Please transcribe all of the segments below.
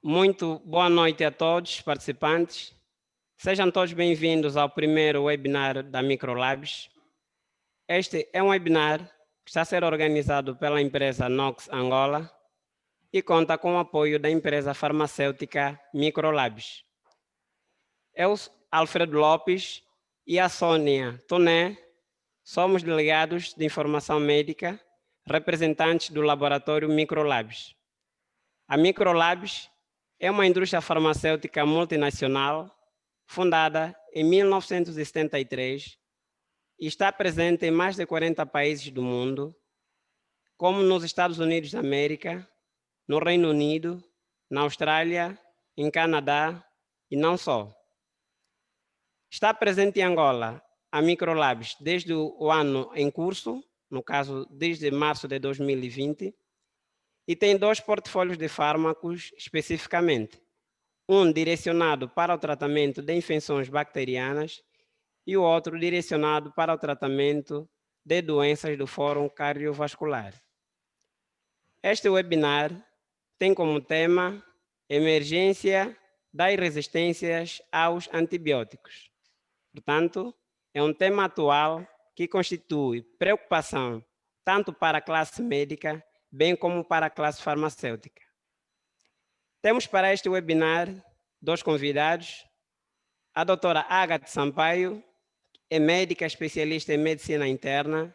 Muito boa noite a todos os participantes. Sejam todos bem-vindos ao primeiro webinar da Microlabs. Este é um webinar que está a ser organizado pela empresa Nox Angola e conta com o apoio da empresa farmacêutica Microlabs. Eu, Alfredo Lopes e a Sônia Toné, somos delegados de informação médica, representantes do laboratório Microlabs. A Microlabs é uma indústria farmacêutica multinacional fundada em 1973 e está presente em mais de 40 países do mundo, como nos Estados Unidos da América, no Reino Unido, na Austrália, em Canadá e não só. Está presente em Angola a Microlabs desde o ano em curso, no caso desde março de 2020, e tem 2 portfólios de fármacos especificamente, um direcionado para o tratamento de infecções bacterianas e o outro direcionado para o tratamento de doenças do Fórum Cardiovascular. Este webinar tem como tema Emergência das resistências aos antibióticos. Portanto, é um tema atual que constitui preocupação tanto para a classe médica, bem como para a classe farmacêutica. Temos para este webinar 2 convidados, a doutora Ágata Sampaio, é médica especialista em medicina interna,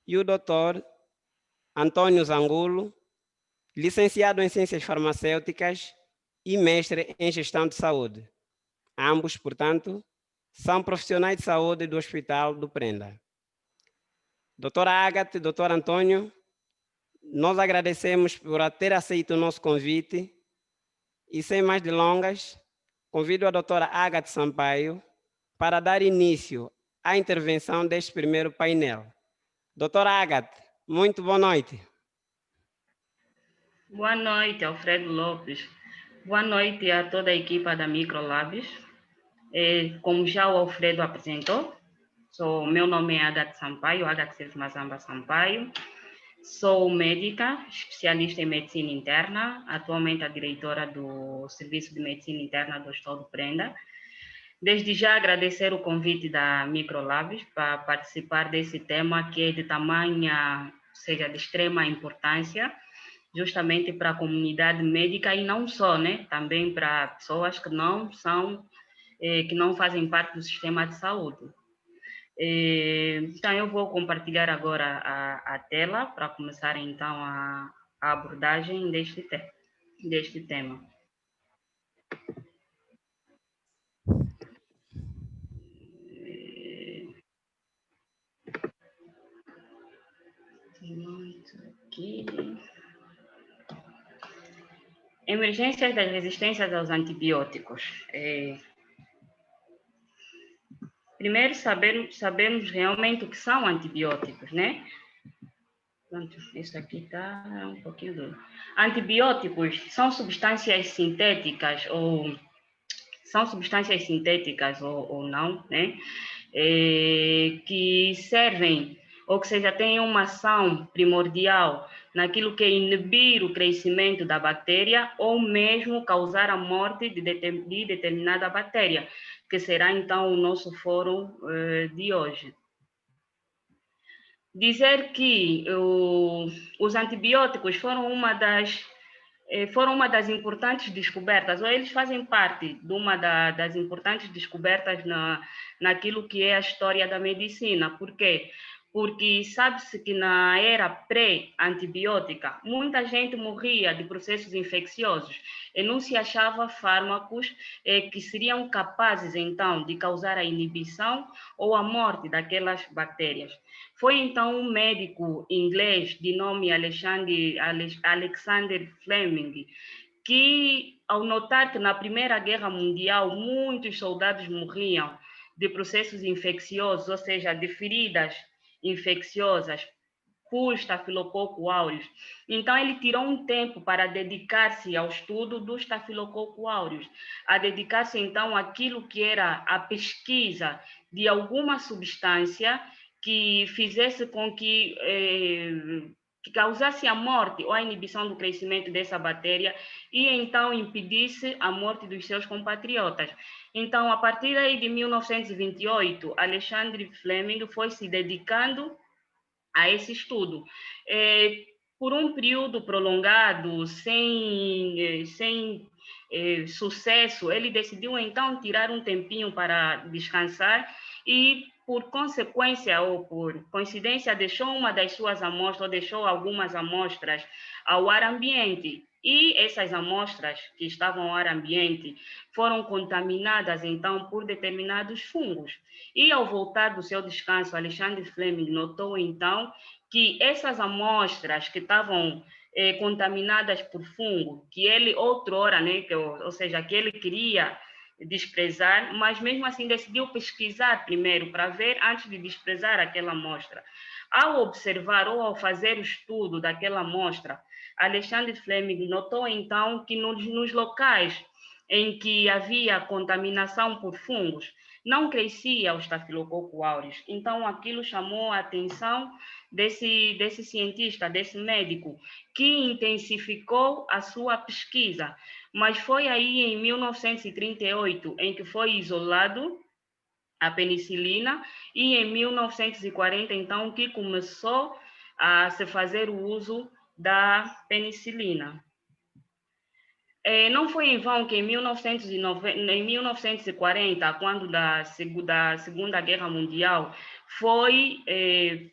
e o doutor Antônio Zangulo, licenciado em ciências farmacêuticas e mestre em gestão de saúde. Ambos, portanto, são profissionais de saúde do Hospital do Prenda. Doutora Ágata e doutor Antônio, nós agradecemos por ter aceito o nosso convite e, sem mais delongas, convido a doutora Ágata Sampaio para dar início à intervenção deste primeiro painel. Doutora Ágata, muito boa noite. Boa noite, Alfredo Lopes. Boa noite a toda a equipa da Microlabs. Como já o Alfredo apresentou, meu nome é Ágata Sampaio, Ágata Mazamba Sampaio. Sou médica, especialista em medicina interna, atualmente a diretora do Serviço de Medicina Interna do Hospital do Prenda. Desde já agradecer o convite da Microlabs para participar desse tema que é de tamanha, ou seja, de extrema importância, justamente para a comunidade médica e não só, né? Também para pessoas que não são, que não fazem parte do sistema de saúde. Então, eu vou compartilhar agora a tela para começar, então, a abordagem deste tema. Aqui. Emergências das resistências aos antibióticos. Primeiro, sabemos realmente o que são antibióticos, né? Pronto, isso aqui está um pouquinho duro. Antibióticos são substâncias sintéticas ou não, né? Que servem, ou que seja, têm uma ação primordial naquilo que é inibir o crescimento da bactéria ou mesmo causar a morte de determinada bactéria, que será então o nosso fórum de hoje. Dizer que os antibióticos foram uma das importantes descobertas, ou eles fazem parte de uma das importantes descobertas naquilo que é a história da medicina. Por quê? Porque sabe-se que na era pré-antibiótica, muita gente morria de processos infecciosos e não se achava fármacos que seriam capazes, então, de causar a inibição ou a morte daquelas bactérias. Foi então um médico inglês de nome Alexander Fleming que, ao notar que na Primeira Guerra Mundial muitos soldados morriam de processos infecciosos, ou seja, de feridas infecciosas por Staphylococcus aureus, então ele tirou um tempo para dedicar-se ao estudo do Staphylococcus aureus, a dedicar-se então àquilo que era a pesquisa de alguma substância que fizesse com que que causasse a morte ou a inibição do crescimento dessa bactéria e então impedisse a morte dos seus compatriotas. Então, a partir aí de 1928, Alexandre Fleming foi se dedicando a esse estudo. Por um período prolongado, sem sucesso, ele decidiu então tirar um tempinho para descansar e, por consequência ou por coincidência, deixou uma das suas amostras, ou deixou algumas amostras ao ar ambiente. E essas amostras que estavam ao ar ambiente foram contaminadas, então, por determinados fungos. E, ao voltar do seu descanso, Alexandre Fleming notou, então, que essas amostras que estavam contaminadas por fungo, que ele outrora, né, ou seja, que ele queria desprezar, mas mesmo assim decidiu pesquisar primeiro para ver antes de desprezar aquela amostra. Ao observar ou ao fazer o estudo daquela amostra, Alexandre Fleming notou então que nos locais em que havia contaminação por fungos, não crescia o Staphylococcus aureus. Então, aquilo chamou a atenção desse cientista, desse médico, que intensificou a sua pesquisa. Mas foi aí em 1938 em que foi isolado a penicilina e em 1940, então, que começou a se fazer o uso da penicilina. Não foi em vão que em 1940, quando da Segunda Guerra Mundial, foi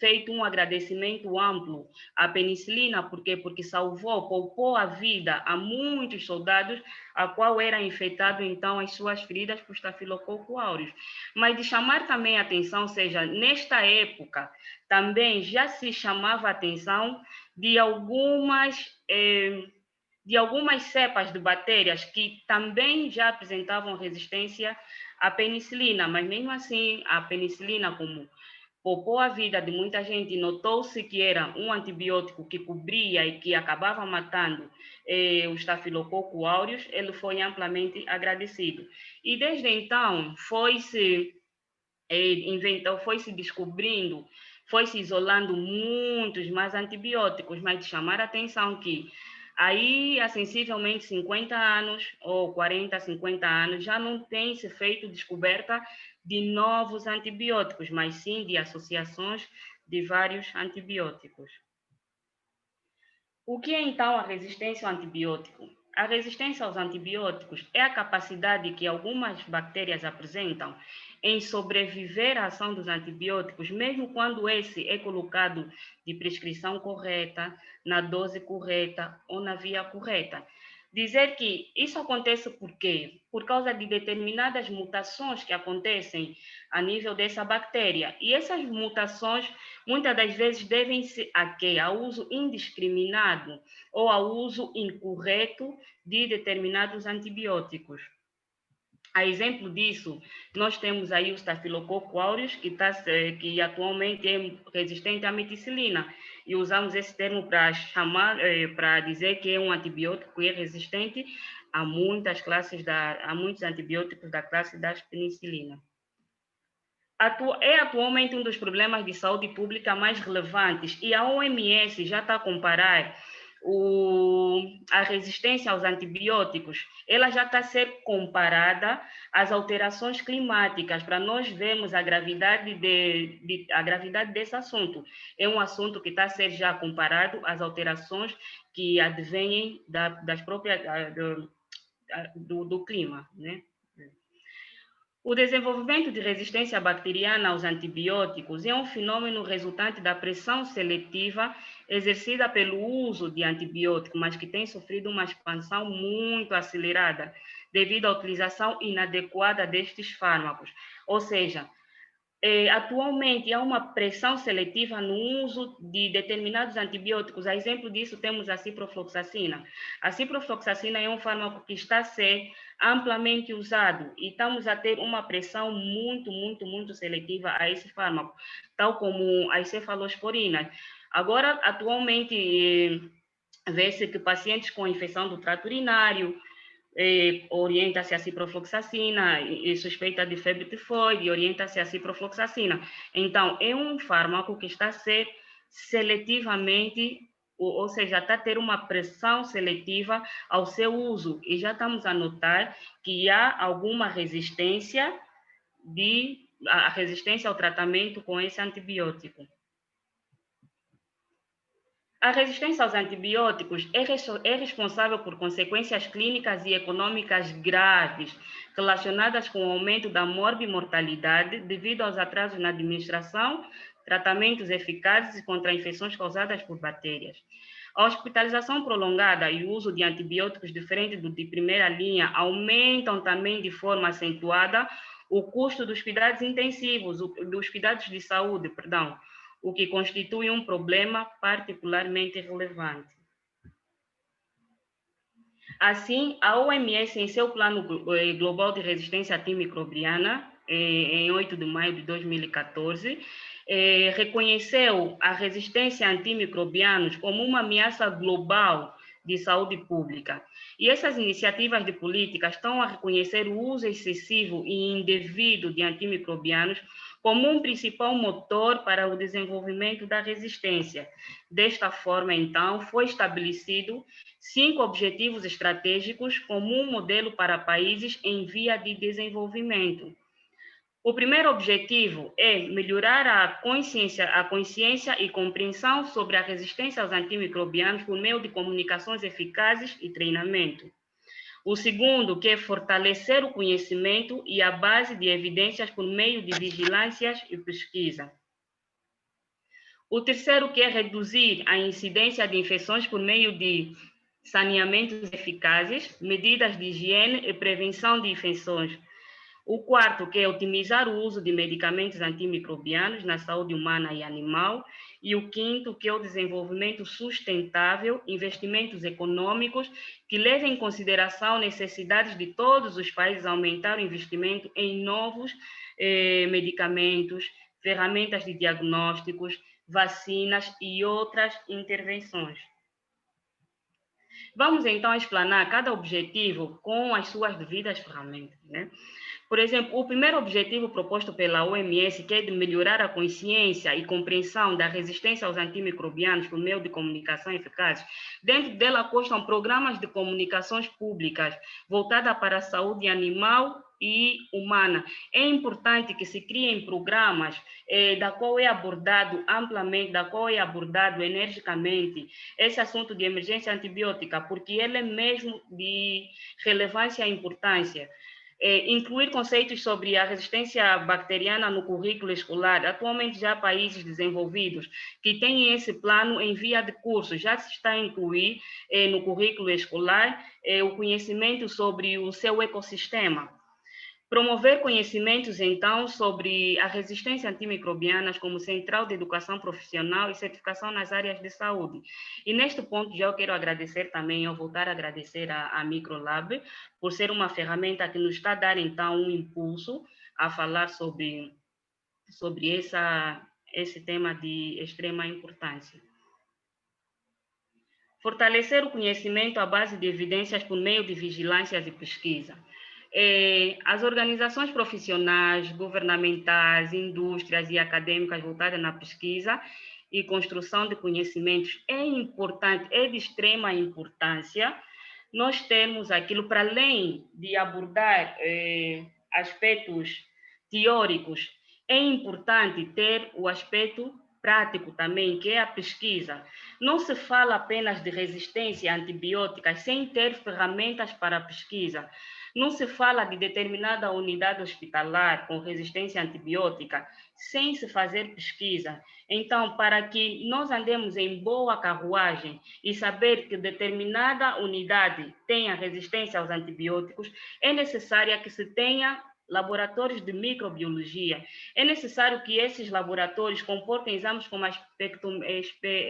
feito um agradecimento amplo à penicilina, por quê? Porque poupou a vida a muitos soldados, a qual era infectado, então, as suas feridas por Staphylococcus aureus. Mas de chamar também a atenção, ou seja, nesta época, também já se chamava a atenção de algumas cepas de bactérias que também já apresentavam resistência à penicilina, mas mesmo assim, a penicilina, como poupou a vida de muita gente, notou-se que era um antibiótico que cobria e que acabava matando o Staphylococcus aureus, ele foi amplamente agradecido. E desde então, foi-se descobrindo, foi-se isolando muitos mais antibióticos, mas de chamar a atenção que aí, há sensivelmente 50 anos, ou 40, 50 anos, já não tem se feito descoberta de novos antibióticos, mas sim de associações de vários antibióticos. O que é, então, a resistência ao antibiótico? A resistência aos antibióticos é a capacidade que algumas bactérias apresentam em sobreviver à ação dos antibióticos, mesmo quando esse é colocado de prescrição correta, na dose correta ou na via correta. Dizer que isso acontece por quê? Por causa de determinadas mutações que acontecem a nível dessa bactéria. E essas mutações, muitas das vezes, devem-se a quê? Ao uso indiscriminado ou ao uso incorreto de determinados antibióticos. A exemplo disso, nós temos aí o Staphylococcus aureus, que atualmente é resistente à meticilina, e usamos esse termo para dizer que é um antibiótico que é resistente a muitos antibióticos da classe das penicilina. É atualmente um dos problemas de saúde pública mais relevantes, e a OMS já está a comparar a resistência aos antibióticos, ela já está a ser comparada às alterações climáticas, para nós vermos a gravidade desse assunto. É um assunto que está a ser já comparado às alterações que advêm do clima, né? O desenvolvimento de resistência bacteriana aos antibióticos é um fenômeno resultante da pressão seletiva exercida pelo uso de antibióticos, mas que tem sofrido uma expansão muito acelerada devido à utilização inadequada destes fármacos. Ou seja, atualmente há uma pressão seletiva no uso de determinados antibióticos. A exemplo disso, temos a ciprofloxacina. A ciprofloxacina é um fármaco que está a ser amplamente usado e estamos a ter uma pressão muito, muito, muito seletiva a esse fármaco, tal como as cefalosporinas. Agora, atualmente, vê-se que pacientes com infecção do trato urinário, orienta-se a ciprofloxacina, e suspeita de febre tifoide, orienta-se a ciprofloxacina. Então, é um fármaco que está a ser seletivamente ou seja, está a ter uma pressão seletiva ao seu uso, e já estamos a notar que há alguma resistência a resistência ao tratamento com esse antibiótico. A resistência aos antibióticos é responsável por consequências clínicas e econômicas graves relacionadas com o aumento da morbimortalidade devido aos atrasos na administração, tratamentos eficazes contra infecções causadas por bactérias. A hospitalização prolongada e o uso de antibióticos diferentes do de primeira linha aumentam também de forma acentuada o custo dos cuidados intensivos, dos cuidados de saúde, perdão, o que constitui um problema particularmente relevante. Assim, a OMS, em seu Plano Global de Resistência Antimicrobiana, em 8 de maio de 2014, reconheceu a resistência a antimicrobianos como uma ameaça global de saúde pública. E essas iniciativas de política estão a reconhecer o uso excessivo e indevido de antimicrobianos como um principal motor para o desenvolvimento da resistência. Desta forma, então, foi estabelecido 5 objetivos estratégicos como um modelo para países em via de desenvolvimento. O primeiro objetivo é melhorar a consciência e compreensão sobre a resistência aos antimicrobianos por meio de comunicações eficazes e treinamento. O segundo, que é fortalecer o conhecimento e a base de evidências por meio de vigilâncias e pesquisa. O terceiro, que é reduzir a incidência de infecções por meio de saneamentos eficazes, medidas de higiene e prevenção de infecções. O quarto, que é otimizar o uso de medicamentos antimicrobianos na saúde humana e animal. E o quinto, que é o desenvolvimento sustentável, investimentos econômicos que levem em consideração necessidades de todos os países a aumentar o investimento em novos medicamentos, ferramentas de diagnósticos, vacinas e outras intervenções. Vamos então explanar cada objetivo com as suas devidas ferramentas, né? Por exemplo, o primeiro objetivo proposto pela OMS, que é de melhorar a consciência e compreensão da resistência aos antimicrobianos por meio de comunicação eficaz, dentro dela constam programas de comunicações públicas voltadas para a saúde animal e humana. É importante que se criem programas da qual é abordado amplamente, da qual é abordado energicamente esse assunto de emergência antibiótica, porque ele é mesmo de relevância e importância. Incluir conceitos sobre a resistência bacteriana no currículo escolar. Atualmente, já há países desenvolvidos que têm esse plano em via de curso. Já se está a incluir no currículo escolar o conhecimento sobre o seu ecossistema. Promover conhecimentos, então, sobre a resistência antimicrobiana como central de educação profissional e certificação nas áreas de saúde. E neste ponto já eu quero agradecer também, eu voltar a agradecer à Microlab por ser uma ferramenta que nos está a dar, então, um impulso a falar sobre esse tema de extrema importância. Fortalecer o conhecimento à base de evidências por meio de vigilâncias e pesquisa. As organizações profissionais, governamentais, indústrias e acadêmicas voltadas na pesquisa e construção de conhecimentos é importante, é de extrema importância nós termos aquilo para além de abordar aspectos teóricos, é importante ter o aspecto prático também, que é a pesquisa. Não se fala apenas de resistência a antibióticas sem ter ferramentas para a pesquisa. Não se fala de determinada unidade hospitalar com resistência antibiótica sem se fazer pesquisa. Então, para que nós andemos em boa carruagem e saber que determinada unidade tenha resistência aos antibióticos, é necessário que se tenha laboratórios de microbiologia. É necessário que esses laboratórios comportem exames como a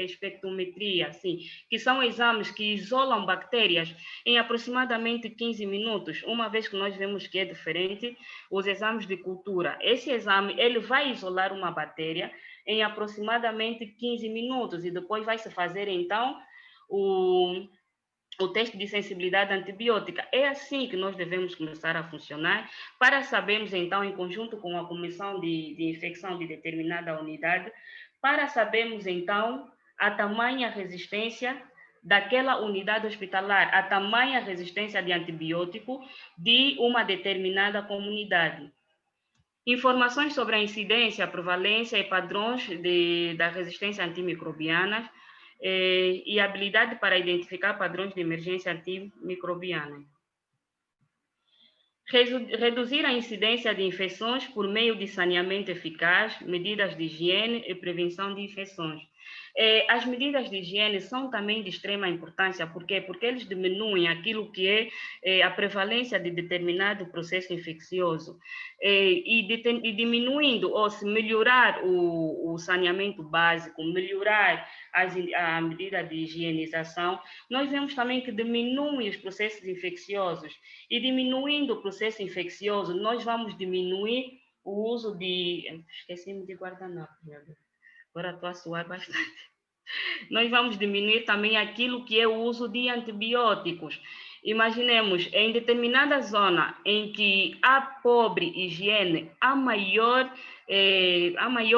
espectrometria, assim, que são exames que isolam bactérias em aproximadamente 15 minutos, uma vez que nós vemos que é diferente os exames de cultura. Esse exame, ele vai isolar uma bactéria em aproximadamente 15 minutos e depois vai se fazer, então, o teste de sensibilidade antibiótica. É assim que nós devemos começar a funcionar para sabermos, então, em conjunto com a comissão de infecção de determinada unidade, para sabermos, então, a tamanha resistência daquela unidade hospitalar, a tamanha resistência de antibiótico de uma determinada comunidade. Informações sobre a incidência, prevalência e padrões da resistência antimicrobiana e habilidade para identificar padrões de emergência antimicrobiana. Reduzir a incidência de infecções por meio de saneamento eficaz, medidas de higiene e prevenção de infecções. As medidas de higiene são também de extrema importância. Por quê? Porque eles diminuem aquilo que é a prevalência de determinado processo infeccioso. E diminuindo, ou se melhorar o saneamento básico, melhorar a medida de higienização, nós vemos também que diminui os processos infecciosos. E diminuindo o processo infeccioso, nós vamos diminuir o uso de... Esqueci-me de guardanapo, meu Deus. Agora estou a suar bastante. Nós vamos diminuir também aquilo que é o uso de antibióticos. Imaginemos, em determinada zona em que há pobre higiene, há maior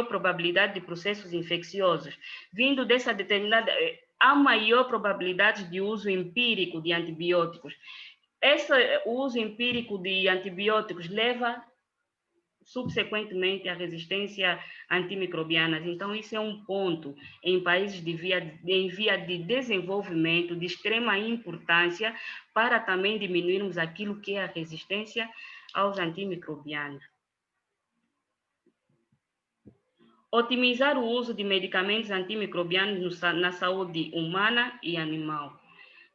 probabilidade de processos infecciosos. Vindo dessa determinada... há maior probabilidade de uso empírico de antibióticos. Esse uso empírico de antibióticos leva subsequentemente à resistência antimicrobiana. Então, isso é um ponto em países em via de desenvolvimento de extrema importância para também diminuirmos aquilo que é a resistência aos antimicrobianos. Otimizar o uso de medicamentos antimicrobianos na saúde humana e animal.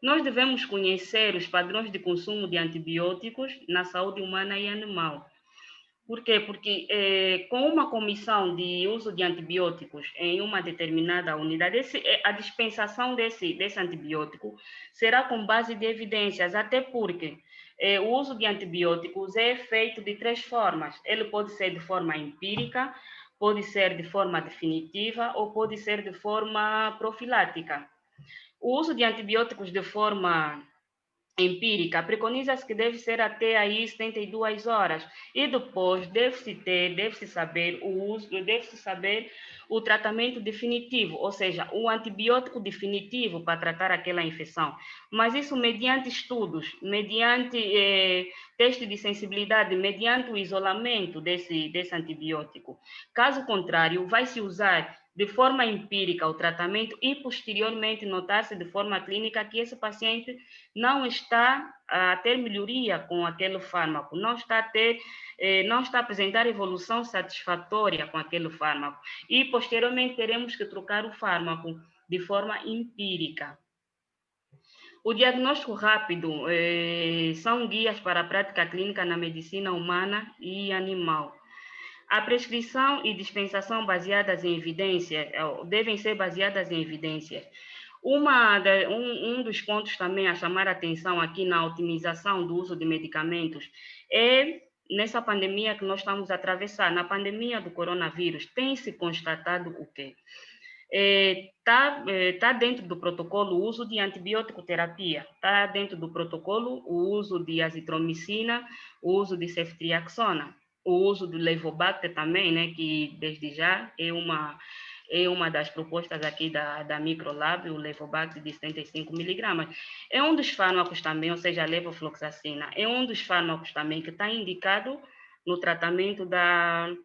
Nós devemos conhecer os padrões de consumo de antibióticos na saúde humana e animal. Por quê? Porque com uma comissão de uso de antibióticos em uma determinada unidade, a dispensação desse antibiótico será com base de evidências, até porque o uso de antibióticos é feito de 3 formas. Ele pode ser de forma empírica, pode ser de forma definitiva ou pode ser de forma profilática. O uso de antibióticos de forma empírica preconiza-se que deve ser até aí 72 horas e depois deve-se saber o tratamento definitivo, ou seja, o antibiótico definitivo para tratar aquela infecção. Mas isso mediante estudos, mediante teste de sensibilidade, mediante o isolamento desse antibiótico. Caso contrário, vai se usar de forma empírica o tratamento e posteriormente notar-se de forma clínica que esse paciente não está a ter melhoria com aquele fármaco, não está a apresentar evolução satisfatória com aquele fármaco e posteriormente teremos que trocar o fármaco de forma empírica. O diagnóstico rápido são guias para a prática clínica na medicina humana e animal. A prescrição e dispensação baseadas em evidências devem ser baseadas em evidências. Um dos pontos também a chamar a atenção aqui na otimização do uso de medicamentos é nessa pandemia que nós estamos a atravessar, na pandemia do coronavírus, tem se constatado o quê? Está dentro do protocolo o uso de antibiótico terapia, está dentro do protocolo o uso de azitromicina, o uso de ceftriaxona, o uso do Levobacter também, né, que desde já é uma das propostas aqui da Microlab, o Levobacter de 75 miligramas. É um dos fármacos também, ou seja, a levofloxacina, é um dos fármacos também que está indicado no tratamento da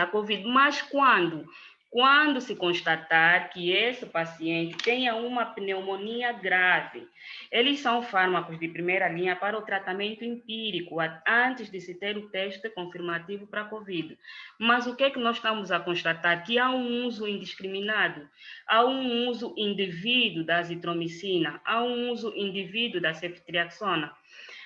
Covid. Mas quando se constatar que esse paciente tenha uma pneumonia grave, eles são fármacos de primeira linha para o tratamento empírico, antes de se ter o teste confirmativo para a Covid. Mas o que é que nós estamos a constatar? Que há um uso indiscriminado, há um uso indevido da azitromicina, há um uso indevido da ceftriaxona.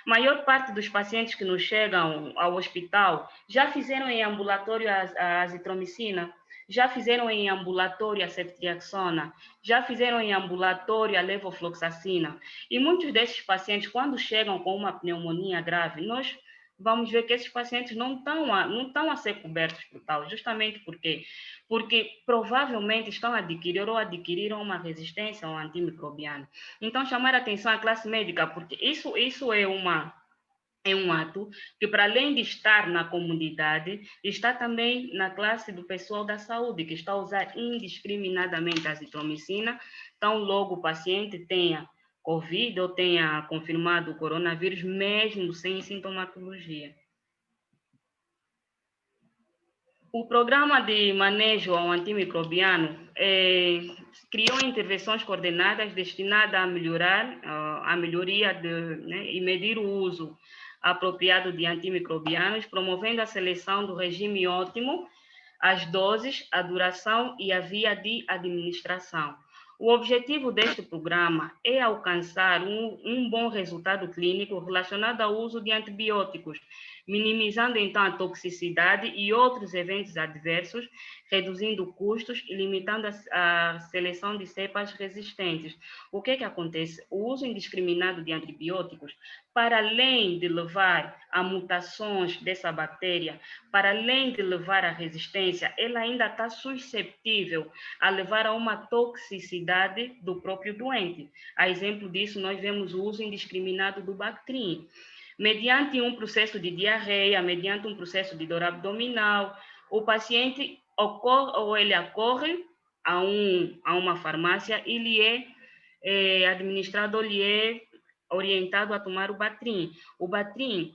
Maior parte dos pacientes que nos chegam ao hospital já fizeram em ambulatório a azitromicina, já fizeram em ambulatório a ceftriaxona, já fizeram em ambulatório a levofloxacina. E muitos desses pacientes, quando chegam com uma pneumonia grave, nós vamos ver que esses pacientes não estão a ser cobertos por tal, justamente porque provavelmente estão a adquirir ou adquiriram uma resistência ao antimicrobiano. Então, chamar a atenção à classe médica, porque isso é é um ato que, para além de estar na comunidade, está também na classe do pessoal da saúde, que está a usar indiscriminadamente a azitromicina, tão logo o paciente tenha Covid ou tenha confirmado o coronavírus, mesmo sem sintomatologia. O programa de manejo ao antimicrobiano criou intervenções coordenadas destinadas a melhorar a melhoria e medir o uso apropriado de antimicrobianos, promovendo a seleção do regime ótimo, as doses, a duração e a via de administração. O objetivo deste programa é alcançar um bom resultado clínico relacionado ao uso de antibióticos, minimizando então a toxicidade e outros eventos adversos, reduzindo custos e limitando a seleção de cepas resistentes. O que acontece? O uso indiscriminado de antibióticos, para além de levar a mutações dessa bactéria, para além de levar à resistência, ela ainda está suscetível a levar a uma toxicidade do próprio doente. A exemplo disso, nós vemos o uso indiscriminado do Bactrim. Mediante um processo de diarreia, mediante um processo de dor abdominal, o paciente acorre a uma farmácia e lhe é administrado ou lhe é orientado a tomar o Bactrim. O Bactrim,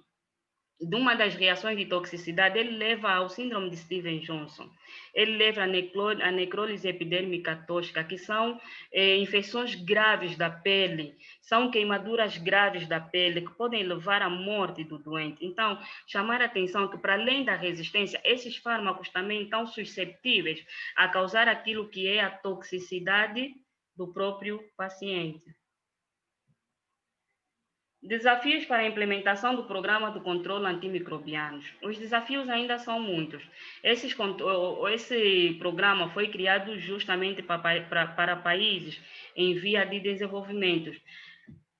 de uma das reações de toxicidade, ele leva ao síndrome de Stevens-Johnson. Ele leva a necrólise epidérmica tóxica, que são infecções graves da pele, são queimaduras graves da pele, que podem levar à morte do doente. Então, chamar a atenção que, para além da resistência, esses fármacos também estão suscetíveis a causar aquilo que é a toxicidade do próprio paciente. Desafios para a implementação do programa do controle antimicrobianos. Os desafios ainda são muitos. Esse programa foi criado justamente para países em via de desenvolvimento.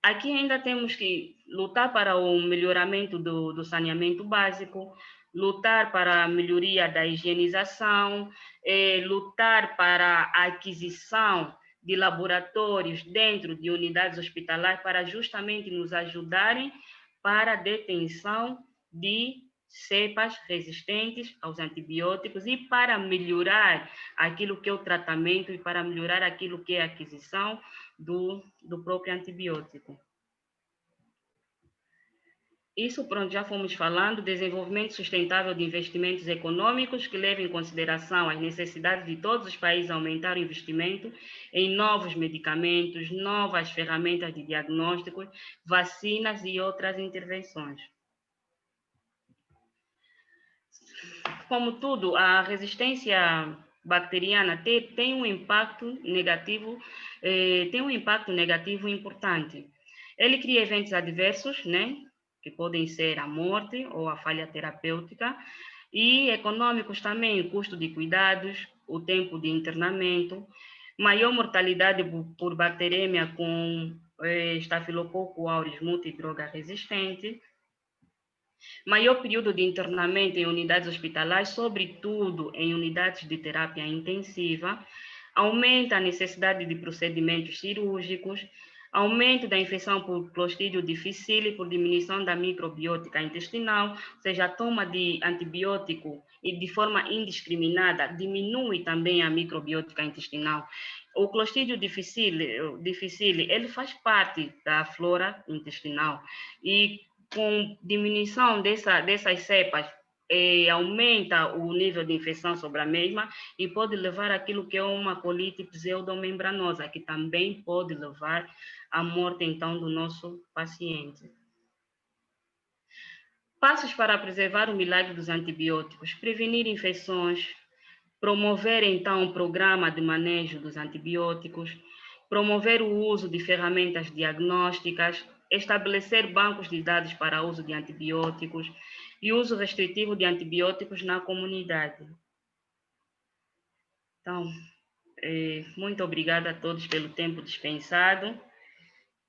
Aqui ainda temos que lutar para o melhoramento do saneamento básico, lutar para a melhoria da higienização, lutar para a aquisição de laboratórios dentro de unidades hospitalares para justamente nos ajudarem para a detenção de cepas resistentes aos antibióticos e para melhorar aquilo que é o tratamento e para melhorar aquilo que é a aquisição do próprio antibiótico. Isso, pronto, já fomos falando, desenvolvimento sustentável de investimentos econômicos que levem em consideração as necessidades de todos os países a aumentar o investimento em novos medicamentos, novas ferramentas de diagnóstico, vacinas e outras intervenções. Como tudo, a resistência bacteriana tem um impacto negativo importante. Ele cria eventos adversos, né? Que podem ser a morte ou a falha terapêutica, e econômicos também, o custo de cuidados, o tempo de internamento, maior mortalidade por bacteremia com estafilococo aureus multidroga resistente, maior período de internamento em unidades hospitalares, sobretudo em unidades de terapia intensiva, aumenta a necessidade de procedimentos cirúrgicos, aumento da infecção por Clostridium difficile, por diminuição da microbiótica intestinal, ou seja, a toma de antibiótico e de forma indiscriminada diminui também a microbiótica intestinal. O Clostridium difficile, ele faz parte da flora intestinal e com diminuição dessas cepas, aumenta o nível de infecção sobre a mesma e pode levar àquilo que é uma colite pseudomembranosa, que também pode levar à morte, então, do nosso paciente. Passos para preservar o milagre dos antibióticos: prevenir infecções, promover, então, um programa de manejo dos antibióticos, promover o uso de ferramentas diagnósticas, estabelecer bancos de dados para uso de antibióticos e uso restritivo de antibióticos na comunidade. Então, muito obrigada a todos pelo tempo dispensado.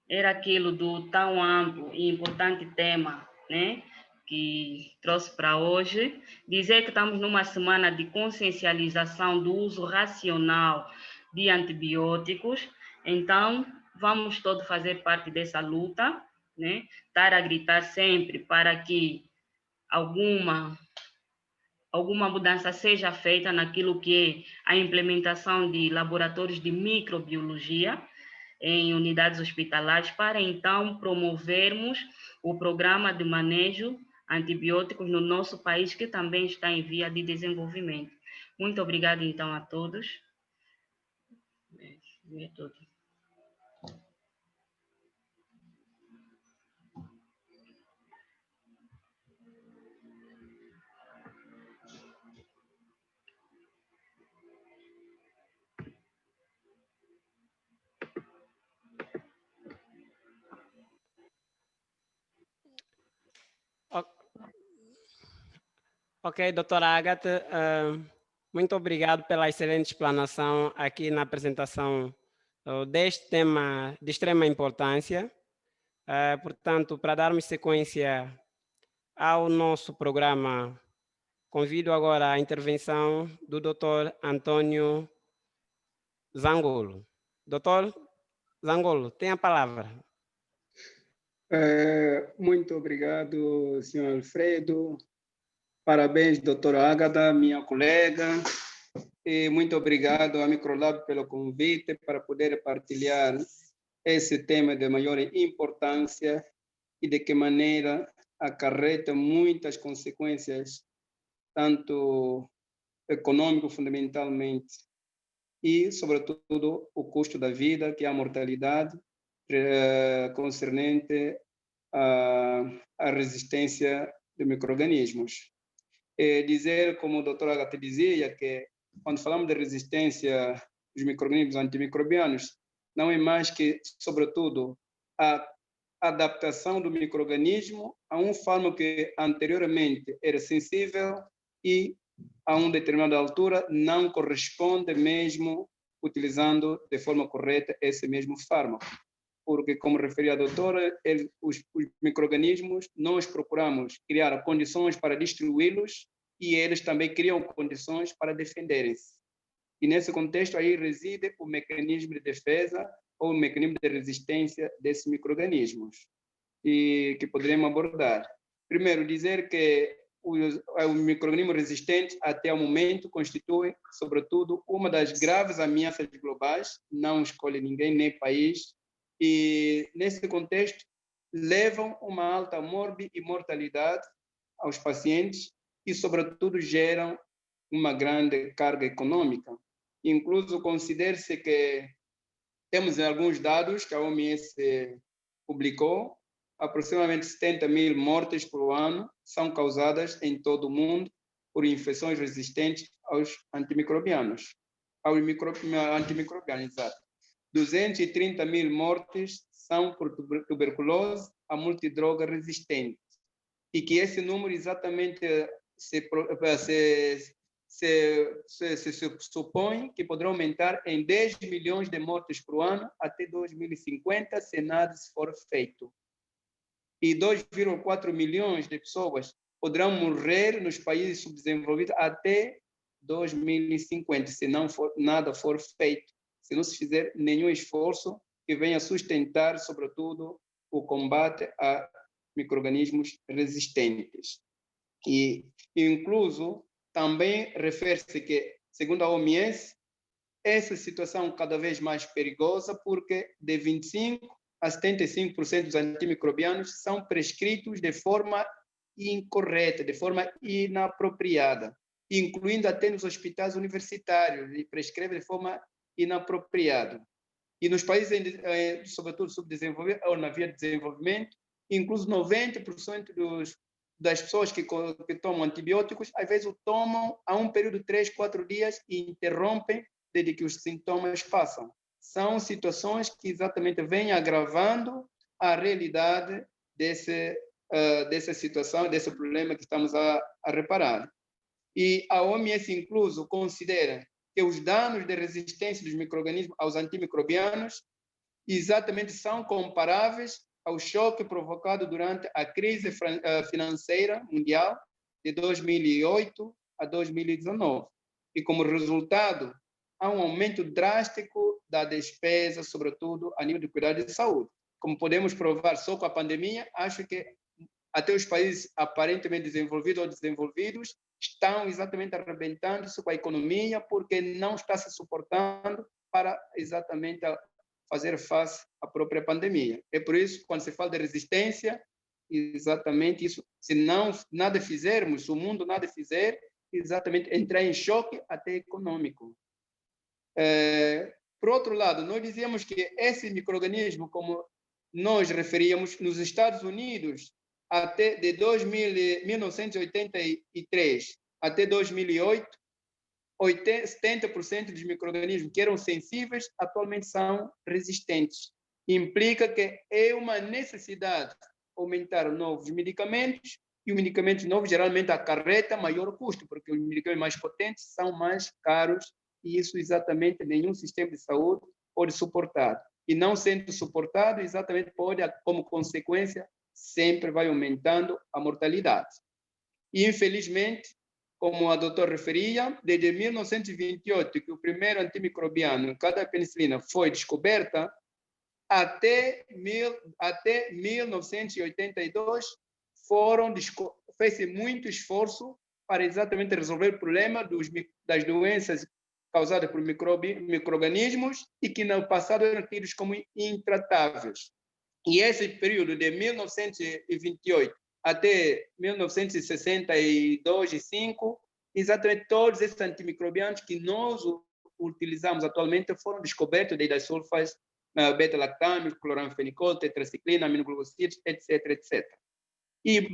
Era aquilo do tão amplo e importante tema, né, que trouxe para hoje. Dizer que estamos numa semana de consciencialização do uso racional de antibióticos. Então, vamos todos fazer parte dessa luta né? Estar a gritar sempre para que alguma mudança seja feita naquilo que é a implementação de laboratórios de microbiologia em unidades hospitalares, para então promovermos o programa de manejo antibióticos no nosso país, que também está em via de desenvolvimento. Muito obrigada, então, a todos. É tudo. Ok, doutora Agatha, muito obrigado pela excelente explanação aqui na apresentação deste tema de extrema importância. Portanto, para darmos sequência ao nosso programa, convido agora a intervenção do Dr. Antônio Zangolo. Doutor Zangolo, tem a palavra. Muito obrigado, senhor Alfredo. Parabéns, doutora Ágata, minha colega. E muito obrigado à Microlab pelo convite para poder partilhar esse tema de maior importância e de que maneira acarreta muitas consequências, tanto econômico fundamentalmente, e, sobretudo, o custo da vida, que é a mortalidade concernente à resistência de micro-organismos. Dizer, como o doutor Agatha dizia, que quando falamos de resistência dos micro-organismos antimicrobianos, não é mais que, sobretudo, a adaptação do micro-organismo a um fármaco que anteriormente era sensível e, a uma determinada altura, não corresponde mesmo utilizando de forma correta esse mesmo fármaco. Porque, como referia a doutora, os micro-organismos, nós procuramos criar condições para destruí-los e eles também criam condições para defenderem-se. E nesse contexto aí reside o mecanismo de defesa ou o mecanismo de resistência desses micro-organismos, e que poderemos abordar. Primeiro, dizer que o micro-organismo resistente, até o momento, constitui, sobretudo, uma das graves ameaças globais, não escolhe ninguém, nem país, e, nesse contexto, levam uma alta mortalidade aos pacientes e, sobretudo, geram uma grande carga econômica. Incluso, considera-se que temos alguns dados que a OMS publicou, aproximadamente 70 mil mortes por ano são causadas em todo o mundo por infecções resistentes aos antimicrobianos, exato. 230 mil mortes são por tuberculose a multidroga resistente, e que esse número exatamente se supõe que poderá aumentar em 10 milhões de mortes por ano até 2050, se nada for feito. E 2,4 milhões de pessoas poderão morrer nos países subdesenvolvidos até 2050, se nada for feito, se não se fizer nenhum esforço que venha sustentar, sobretudo, o combate a micro-organismos resistentes. E, incluso, também refere-se que, segundo a OMS, essa situação cada vez mais perigosa, porque de 25% a 75% dos antimicrobianos são prescritos de forma incorreta, de forma inapropriada, incluindo até nos hospitais universitários, e prescreve de forma inapropriada. E nos países, sobretudo subdesenvolvidos ou na via de desenvolvimento, incluso 90% das pessoas que tomam antibióticos, às vezes o tomam a um período de 3, 4 dias e interrompem desde que os sintomas passam. São situações que exatamente vêm agravando a realidade dessa situação, desse problema que estamos a reparar. E a OMS, incluso, considera que os danos de resistência dos micro-organismos aos antimicrobianos exatamente são comparáveis ao choque provocado durante a crise financeira mundial de 2008 a 2019. E, como resultado, há um aumento drástico da despesa, sobretudo a nível de cuidado de saúde. como podemos provar só com a pandemia, acho que até os países aparentemente desenvolvidos ou desenvolvidos estão exatamente arrebentando-se com a economia porque não está se suportando para exatamente fazer face à própria pandemia. É por isso que quando se fala de resistência, exatamente isso, se não nada fizermos, se o mundo nada fizer, exatamente entrar em choque até econômico. Por outro lado, nós dizíamos que esse micro-organismo, como nós referíamos, nos Estados Unidos, até de 1983 até 2008, 70% dos micro-organismos que eram sensíveis atualmente são resistentes. Implica que é uma necessidade aumentar novos medicamentos, e os medicamentos novos geralmente acarretam maior custo, porque os medicamentos mais potentes são mais caros, e isso exatamente nenhum sistema de saúde pode suportar. E não sendo suportado, exatamente pode, como consequência, sempre vai aumentando a mortalidade. E, infelizmente, como a doutora referia, desde 1928, que o primeiro antimicrobiano, cada penicilina, foi descoberta, até 1982, fez-se muito esforço para exatamente resolver o problema das doenças causadas por micro-organismos e que no passado eram tidos como intratáveis. E esse período de 1928 até 1962 e 5, exatamente todos esses antimicrobianos que nós utilizamos atualmente foram descobertos desde as sulfas, beta-lactâmicos, cloranfenicol, tetraciclina, aminoglucosídeos, etc, etc. E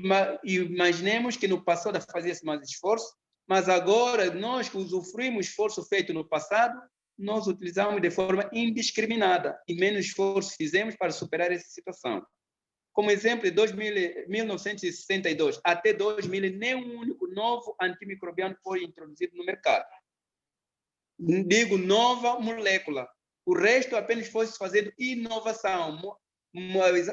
imaginemos que no passado fazia-se mais esforço, mas agora nós que usufruímos esforço feito no passado, nós utilizamos de forma indiscriminada e menos esforço fizemos para superar essa situação. Como exemplo, de 1962 até 2000, nenhum único novo antimicrobiano foi introduzido no mercado. Digo nova molécula. O resto apenas foi fazer inovação,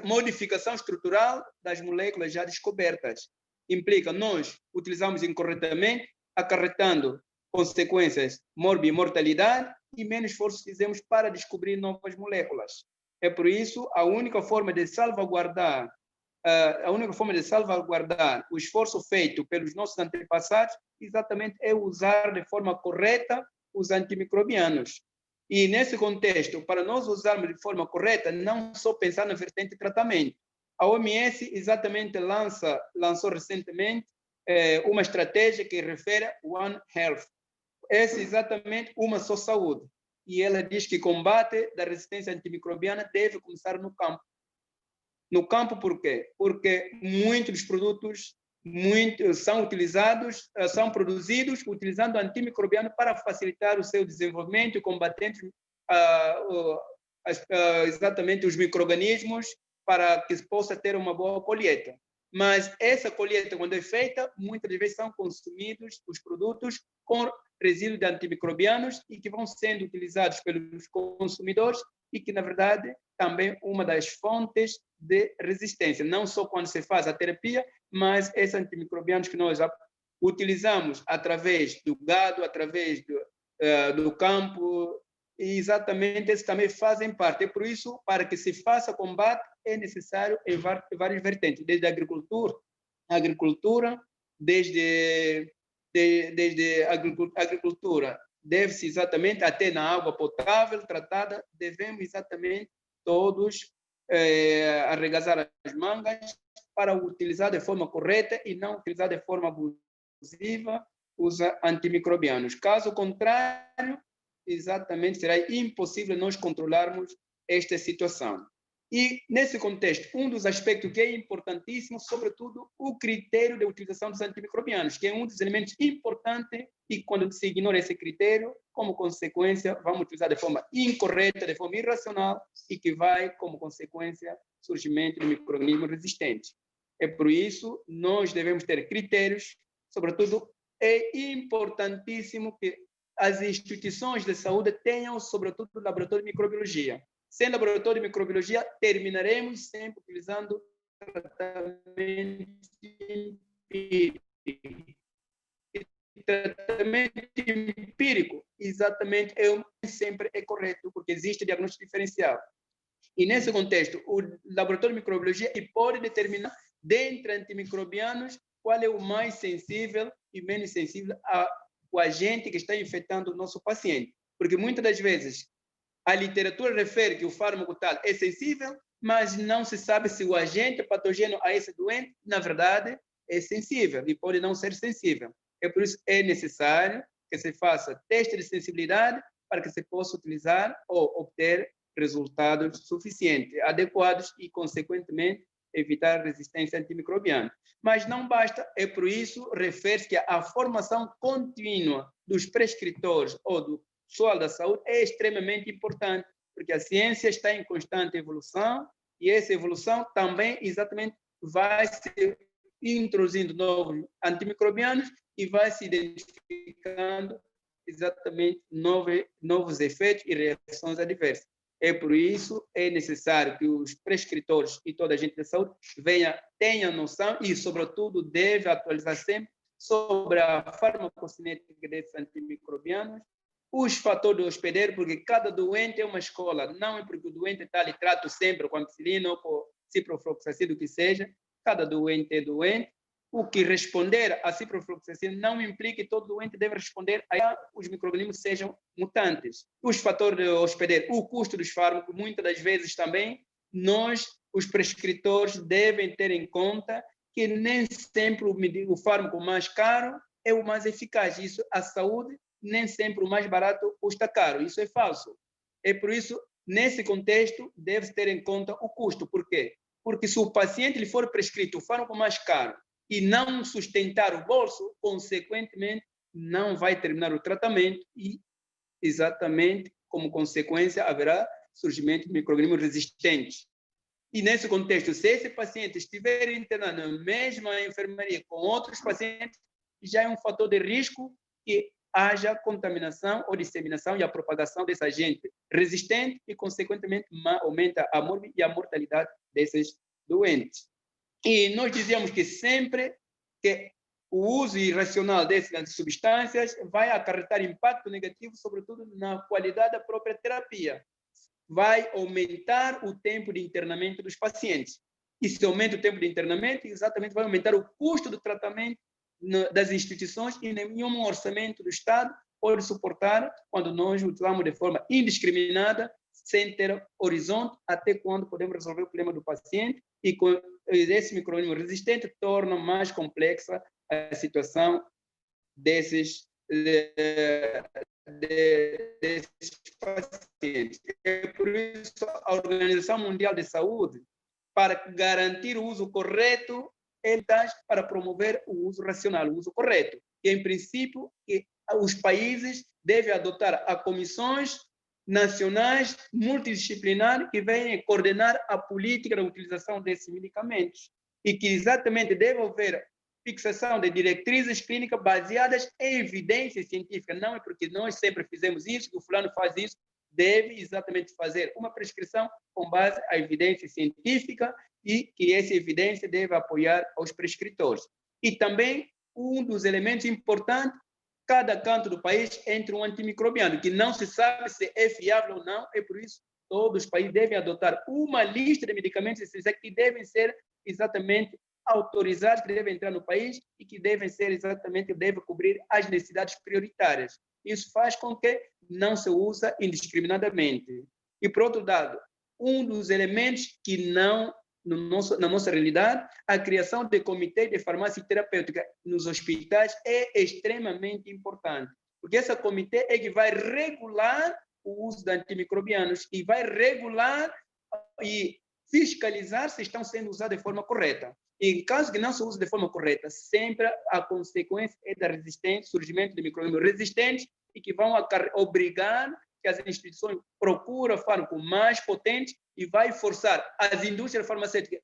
modificação estrutural das moléculas já descobertas. Implica nós utilizamos incorretamente, acarretando consequências, morbimortalidade, e menos esforço fizemos para descobrir novas moléculas. É por isso a única forma de salvaguardar o esforço feito pelos nossos antepassados exatamente é usar de forma correta os antimicrobianos. E nesse contexto, para nós usarmos de forma correta, não só pensar na vertente de tratamento. A OMS exatamente lançou recentemente uma estratégia que refere One Health. Essa é exatamente uma só saúde. E ela diz que o combate da resistência antimicrobiana deve começar no campo. No campo por quê? Porque muitos dos produtos são produzidos utilizando antimicrobiano para facilitar o seu desenvolvimento e combatendo exatamente os micro-organismos para que se possa ter uma boa colheita. Mas essa colheita, quando é feita, muitas vezes são consumidos os produtos com resíduos de antimicrobianos e que vão sendo utilizados pelos consumidores e que, na verdade, também uma das fontes de resistência, não só quando se faz a terapia, mas esses antimicrobianos que nós utilizamos através do gado, através do campo, e exatamente esses também fazem parte. É por isso, para que se faça combate, é necessário em várias vertentes, desde a agricultura, desde a agricultura, deve-se exatamente até na água potável tratada, devemos exatamente todos arregaçar as mangas para utilizar de forma correta e não utilizar de forma abusiva os antimicrobianos. Caso contrário, exatamente será impossível nós controlarmos esta situação. E, nesse contexto, um dos aspectos que é importantíssimo, sobretudo, o critério de utilização dos antimicrobianos, que é um dos elementos importantes e, quando se ignora esse critério, como consequência, vamos utilizar de forma incorreta, de forma irracional, e que vai, como consequência, surgimento de micro-organismos resistentes. É por isso, nós devemos ter critérios, sobretudo, é importantíssimo que as instituições de saúde tenham, sobretudo, laboratório de microbiologia. Sem laboratório de microbiologia, terminaremos sempre utilizando tratamento empírico. E tratamento empírico, exatamente, sempre é correto, porque existe diagnóstico diferencial. E nesse contexto, o laboratório de microbiologia pode determinar, dentre antimicrobianos, qual é o mais sensível e menos sensível ao agente que está infectando o nosso paciente. Porque muitas das vezes a literatura refere que o fármaco tal é sensível, mas não se sabe se o agente patógeno a esse doente, na verdade, é sensível e pode não ser sensível. É por isso que é necessário que se faça teste de sensibilidade para que se possa utilizar ou obter resultados suficientes, adequados e, consequentemente, evitar resistência antimicrobiana. Mas não basta, é por isso refere-se que a formação contínua dos prescritores ou do pessoal da saúde é extremamente importante, porque a ciência está em constante evolução e essa evolução também exatamente vai se introduzindo novos antimicrobianos e vai se identificando exatamente novos efeitos e reações adversas. É por isso é necessário que os prescritores e toda a gente da saúde tenha noção e, sobretudo, deve atualizar sempre sobre a farmacocinética desses antimicrobianos, os fatores do hospedeiro, porque cada doente é uma escola, não é porque o doente está ali, trato sempre com ampicilina ou com ciprofloxacina, o que seja, cada doente é doente. O que responder a ciprofloxacina não implica que todo doente deve responder a os micro-organismos sejam mutantes. Os fatores de hospedeiro, o custo dos fármacos, muitas das vezes também, os prescritores, devem ter em conta que nem sempre o fármaco mais caro é o mais eficaz. Isso, a saúde, nem sempre o mais barato custa caro. Isso é falso. É por isso, nesse contexto, deve-se ter em conta o custo. Por quê? Porque se o paciente lhe for prescrito o fármaco mais caro e não sustentar o bolso, consequentemente, não vai terminar o tratamento e, exatamente, como consequência, haverá surgimento de micro-organismos resistentes. E, nesse contexto, se esse paciente estiver internado na mesma enfermaria com outros pacientes, já é um fator de risco que haja contaminação ou disseminação e a propagação desse agente resistente e, consequentemente, aumenta a morbidade e a mortalidade desses doentes. E nós dizíamos que sempre que o uso irracional dessas substâncias vai acarretar impacto negativo, sobretudo na qualidade da própria terapia. Vai aumentar o tempo de internamento dos pacientes. E se aumenta o tempo de internamento, exatamente vai aumentar o custo do tratamento das instituições e nenhum orçamento do Estado pode suportar quando nós utilizamos de forma indiscriminada, sem ter horizonte, até quando podemos resolver o problema do paciente e com esse micro-organismo resistente torna mais complexa a situação desses pacientes. É por isso a Organização Mundial de Saúde, para garantir o uso correto, ele traz para promover o uso racional, o uso correto. E, em princípio, os países devem adotar comissões nacionais multidisciplinares que venham coordenar a política da utilização desses medicamentos e que exatamente deve haver fixação de diretrizes clínicas baseadas em evidência científica. Não é porque nós sempre fizemos isso, que o fulano faz isso, deve exatamente fazer uma prescrição com base à evidência científica e que essa evidência deve apoiar aos prescritores. E também um dos elementos importantes, cada canto do país entra um antimicrobiano, que não se sabe se é fiável ou não, é por isso que todos os países devem adotar uma lista de medicamentos essenciais que devem ser exatamente autorizados, que devem entrar no país e que devem cobrir as necessidades prioritárias. Isso faz com que não se use indiscriminadamente. E, por outro lado, um dos elementos que não, na nossa realidade, a criação de comitês de farmácia terapêutica nos hospitais é extremamente importante, porque esse comitê é que vai regular o uso de antimicrobianos e vai regular e fiscalizar se estão sendo usados de forma correta. E, em caso que não se use de forma correta, sempre a consequência é da resistência, surgimento de micro-organismos resistentes e que vão obrigar que as instituições procurem fármacos mais potentes e vai forçar as indústrias farmacêuticas a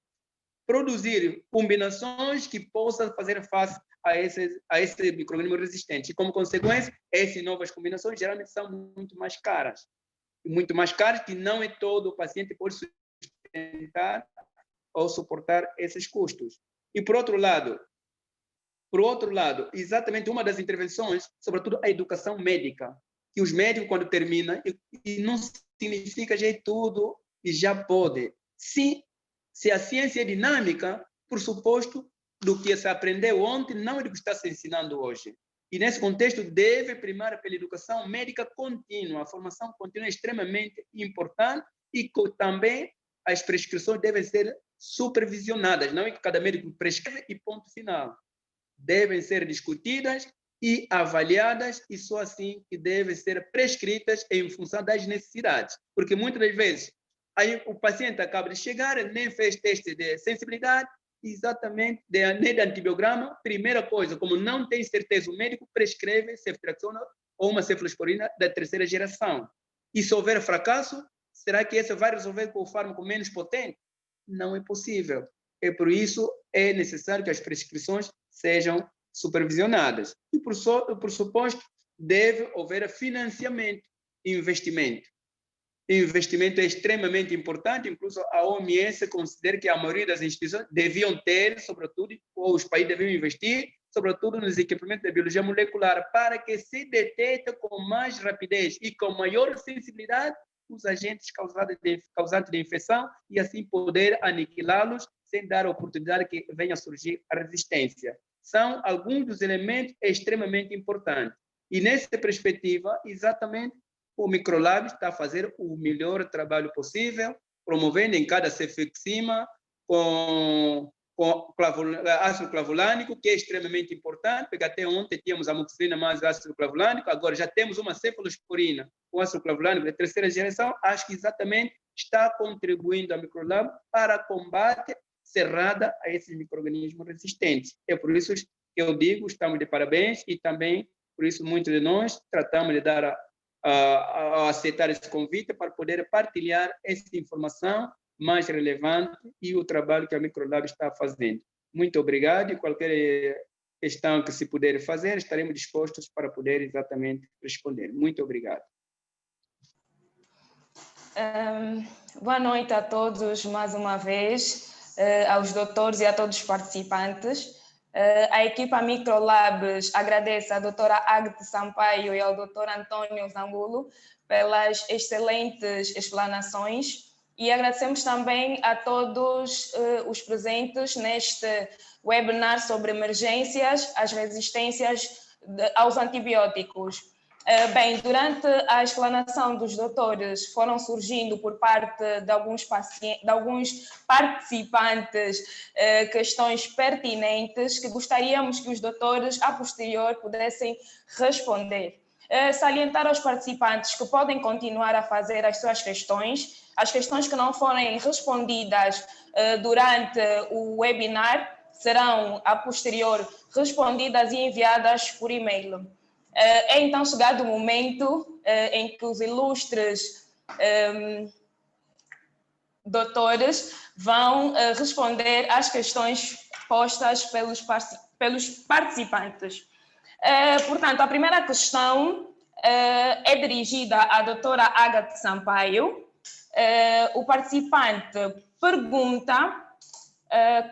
produzir combinações que possam fazer face a esses micro-organismos resistentes. E, como consequência, essas novas combinações geralmente são muito mais caras. Muito mais caras, que não é todo o paciente pode sustentar ou suportar esses custos. E, por outro lado, exatamente uma das intervenções, sobretudo a educação médica, que os médicos, quando terminam, e não significa já tudo e já pode. Se a ciência é dinâmica, por suposto, do que se aprendeu ontem não é do que está se ensinando hoje. E nesse contexto deve primar pela educação médica contínua. A formação contínua é extremamente importante e também as prescrições devem ser supervisionadas. Não é que cada médico prescreve e ponto final. Devem ser discutidas e avaliadas e só assim que devem ser prescritas em função das necessidades. Porque muitas das vezes aí o paciente acaba de chegar, ele nem fez teste de sensibilidade, exatamente, nem de antibiograma. Primeira coisa, como não tem certeza, o médico prescreve ceftriaxona ou uma cefalosporina da terceira geração. E se houver fracasso, será que esse vai resolver com o fármaco menos potente? Não é possível. E por isso é necessário que as prescrições sejam supervisionadas. E por suposto, deve haver financiamento e investimento. Investimento é extremamente importante, incluso a OMS considera que a maioria das instituições deviam ter, sobretudo, ou os países deviam investir, sobretudo nos equipamentos de biologia molecular, para que se detecte com mais rapidez e com maior sensibilidade os agentes causantes de infecção e assim poder aniquilá-los sem dar a oportunidade que venha a surgir a resistência. São alguns dos elementos extremamente importantes. E nessa perspectiva, exatamente, o Microlab está a fazer o melhor trabalho possível, promovendo em cada cefixima com ácido clavulânico, que é extremamente importante, porque até ontem tínhamos amoxicilina mais ácido clavulânico, agora já temos uma cefalosporina com ácido clavulânico de terceira geração. Acho que exatamente está contribuindo a Microlab para combate cerrada a esses micro-organismos resistentes. É por isso que eu digo, estamos de parabéns e também, por isso, muitos de nós tratamos de dar a aceitar esse convite para poder partilhar essa informação mais relevante e o trabalho que a Microlab está fazendo. Muito obrigado e qualquer questão que se puder fazer, estaremos dispostos para poder exatamente responder. Muito obrigado. Boa noite a todos mais uma vez, aos doutores e a todos os participantes. A equipa Microlabs agradece à doutora Ágata Sampaio e ao doutor Antônio Zangulo pelas excelentes explanações e agradecemos também a todos os presentes neste webinar sobre emergências, as resistências aos antibióticos. Bem, durante a explanação dos doutores foram surgindo por parte de alguns participantes questões pertinentes que gostaríamos que os doutores a posterior pudessem responder. Salientar aos participantes que podem continuar a fazer as suas questões, as questões que não forem respondidas durante o webinar serão a posterior respondidas e enviadas por e-mail. É então chegado o momento em que os ilustres doutores vão responder às questões postas pelos participantes. Portanto, a primeira questão é dirigida à doutora Ágata Sampaio. O participante pergunta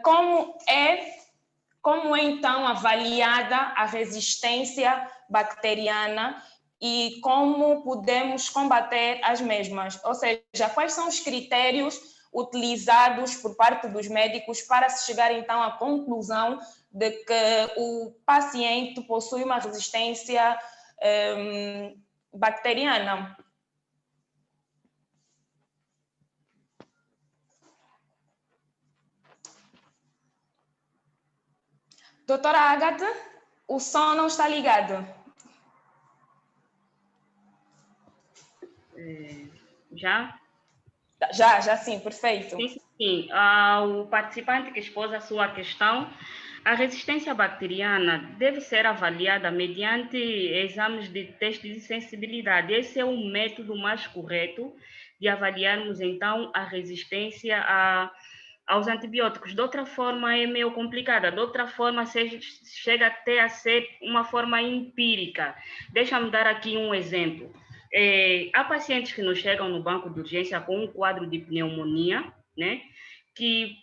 como é então avaliada a resistência bacteriana e como podemos combater as mesmas, ou seja, quais são os critérios utilizados por parte dos médicos para se chegar então à conclusão de que o paciente possui uma resistência bacteriana. Doutora Ágata, o som não está ligado. Já? Já sim, perfeito. Sim. O participante que expôs a sua questão, a resistência bacteriana deve ser avaliada mediante exames de teste de sensibilidade. Esse é o método mais correto de avaliarmos, então, a resistência aos antibióticos. De outra forma, é meio complicada. De outra forma, chega até a ser uma forma empírica. Deixa-me dar aqui um exemplo. Há pacientes que nos chegam no banco de urgência com um quadro de pneumonia, né, que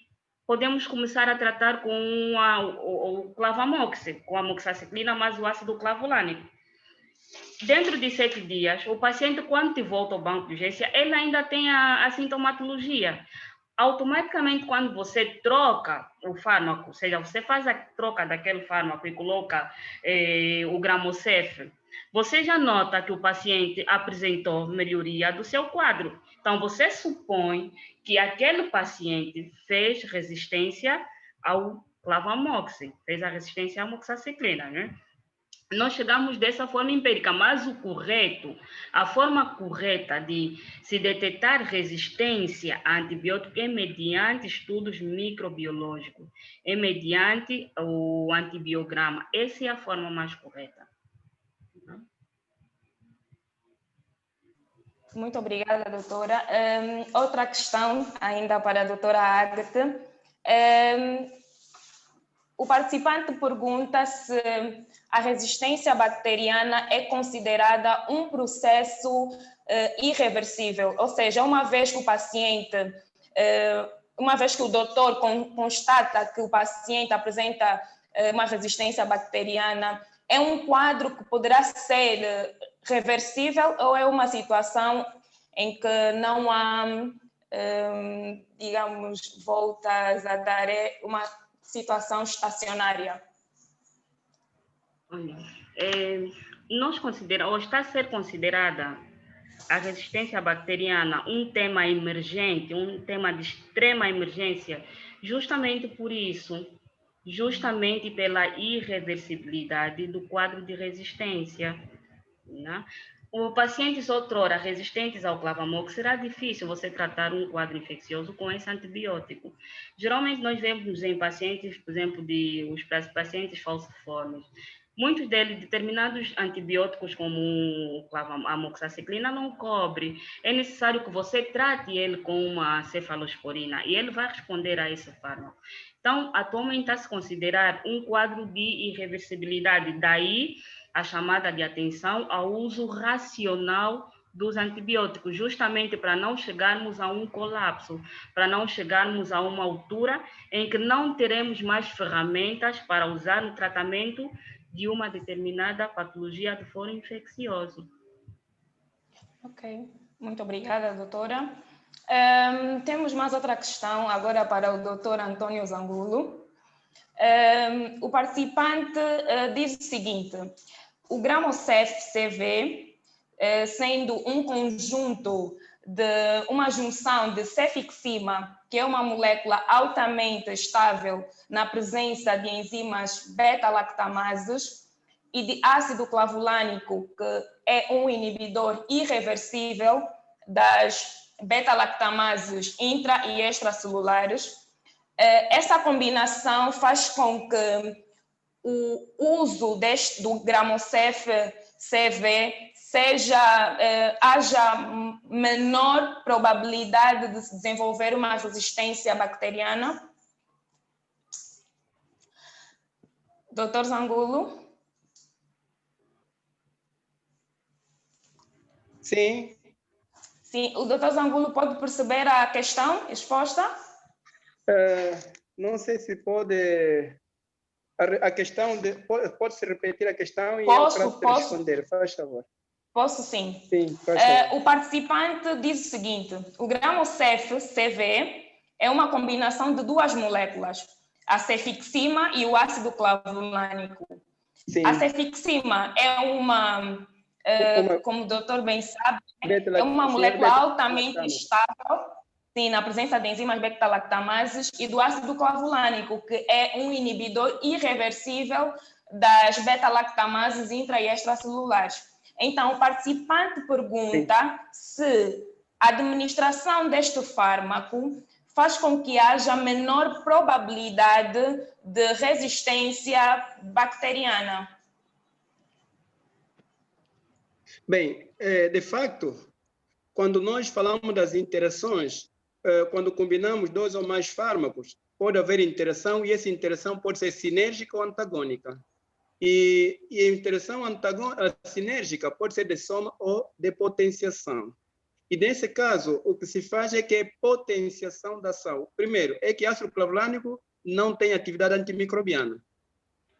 podemos começar a tratar com o Clavamox, com a amoxicilina mais o ácido clavulânico. dentro de 7 dias, o paciente, quando te volta ao banco de urgência, ele ainda tem a sintomatologia. Automaticamente, quando você troca o fármaco, ou seja, você faz a troca daquele fármaco e coloca o Gramocef, você já nota que o paciente apresentou melhoria do seu quadro. Então, você supõe que aquele paciente fez resistência ao Clavamox, fez a resistência à amoxicilina, né? Nós chegamos dessa forma empírica, mas a forma correta de se detectar resistência a antibiótico é mediante estudos microbiológicos, é mediante o antibiograma. Essa é a forma mais correta. Muito obrigada, doutora. Outra questão, ainda para a doutora Ágata. O participante pergunta se a resistência bacteriana é considerada um processo irreversível, ou seja, uma vez que o paciente, uma vez que o doutor constata que o paciente apresenta uma resistência bacteriana, é um quadro que poderá ser reversível ou é uma situação em que não há, digamos, voltas a dar, uma situação estacionária? Nós consideramos, ou está a ser considerada a resistência bacteriana um tema emergente, um tema de extrema emergência, justamente por isso, justamente pela irreversibilidade do quadro de resistência, né? O pacientes outrora resistentes ao Clavamox, será difícil você tratar um quadro infeccioso com esse antibiótico. Geralmente nós vemos em pacientes, por exemplo, os pacientes falciformes, muitos deles, determinados antibióticos como a amoxicilina não cobre. É necessário que você trate ele com uma cefalosporina e ele vai responder a esse fármaco. Então, atualmente está-se a considerar um quadro de irreversibilidade, daí a chamada de atenção ao uso racional dos antibióticos, justamente para não chegarmos a um colapso, para não chegarmos a uma altura em que não teremos mais ferramentas para usar no tratamento de uma determinada patologia de foro infeccioso. Ok, muito obrigada, doutora. Temos mais outra questão agora para o doutor Antônio Zangulo. O participante diz o seguinte: o Gramocef-CV, sendo um conjunto de uma junção de cefixima, que é uma molécula altamente estável na presença de enzimas beta-lactamases, e de ácido clavulânico, que é um inibidor irreversível das beta-lactamases intra- e extracelulares. Essa combinação faz com que o uso do Gramocef-CV haja menor probabilidade de se desenvolver uma resistência bacteriana. Doutor Zangulo? Sim. Sim, o doutor Zangulo pode perceber a questão exposta? Não sei se pode... A questão... Pode-se repetir a questão e posso responder, faz favor. Posso sim. Sim, faz favor. O participante diz o seguinte: o Gramocef-CV é uma combinação de duas moléculas, a cefixima e o ácido clavulânico. Sim. A cefixima é como o doutor bem sabe, é uma molécula altamente estável, sim, na presença de enzimas beta-lactamases, e do ácido clavulânico, que é um inibidor irreversível das beta-lactamases intra- e extracelulares. Então, o participante pergunta se a administração deste fármaco faz com que haja menor probabilidade de resistência bacteriana. Bem, de facto, quando nós falamos das interações, quando combinamos 2 ou mais fármacos, pode haver interação e essa interação pode ser sinérgica ou antagônica. E a interação sinérgica pode ser de soma ou de potenciação. E nesse caso, o que se faz é que é potenciação da ação. Primeiro, é que ácido clavulânico não tem atividade antimicrobiana.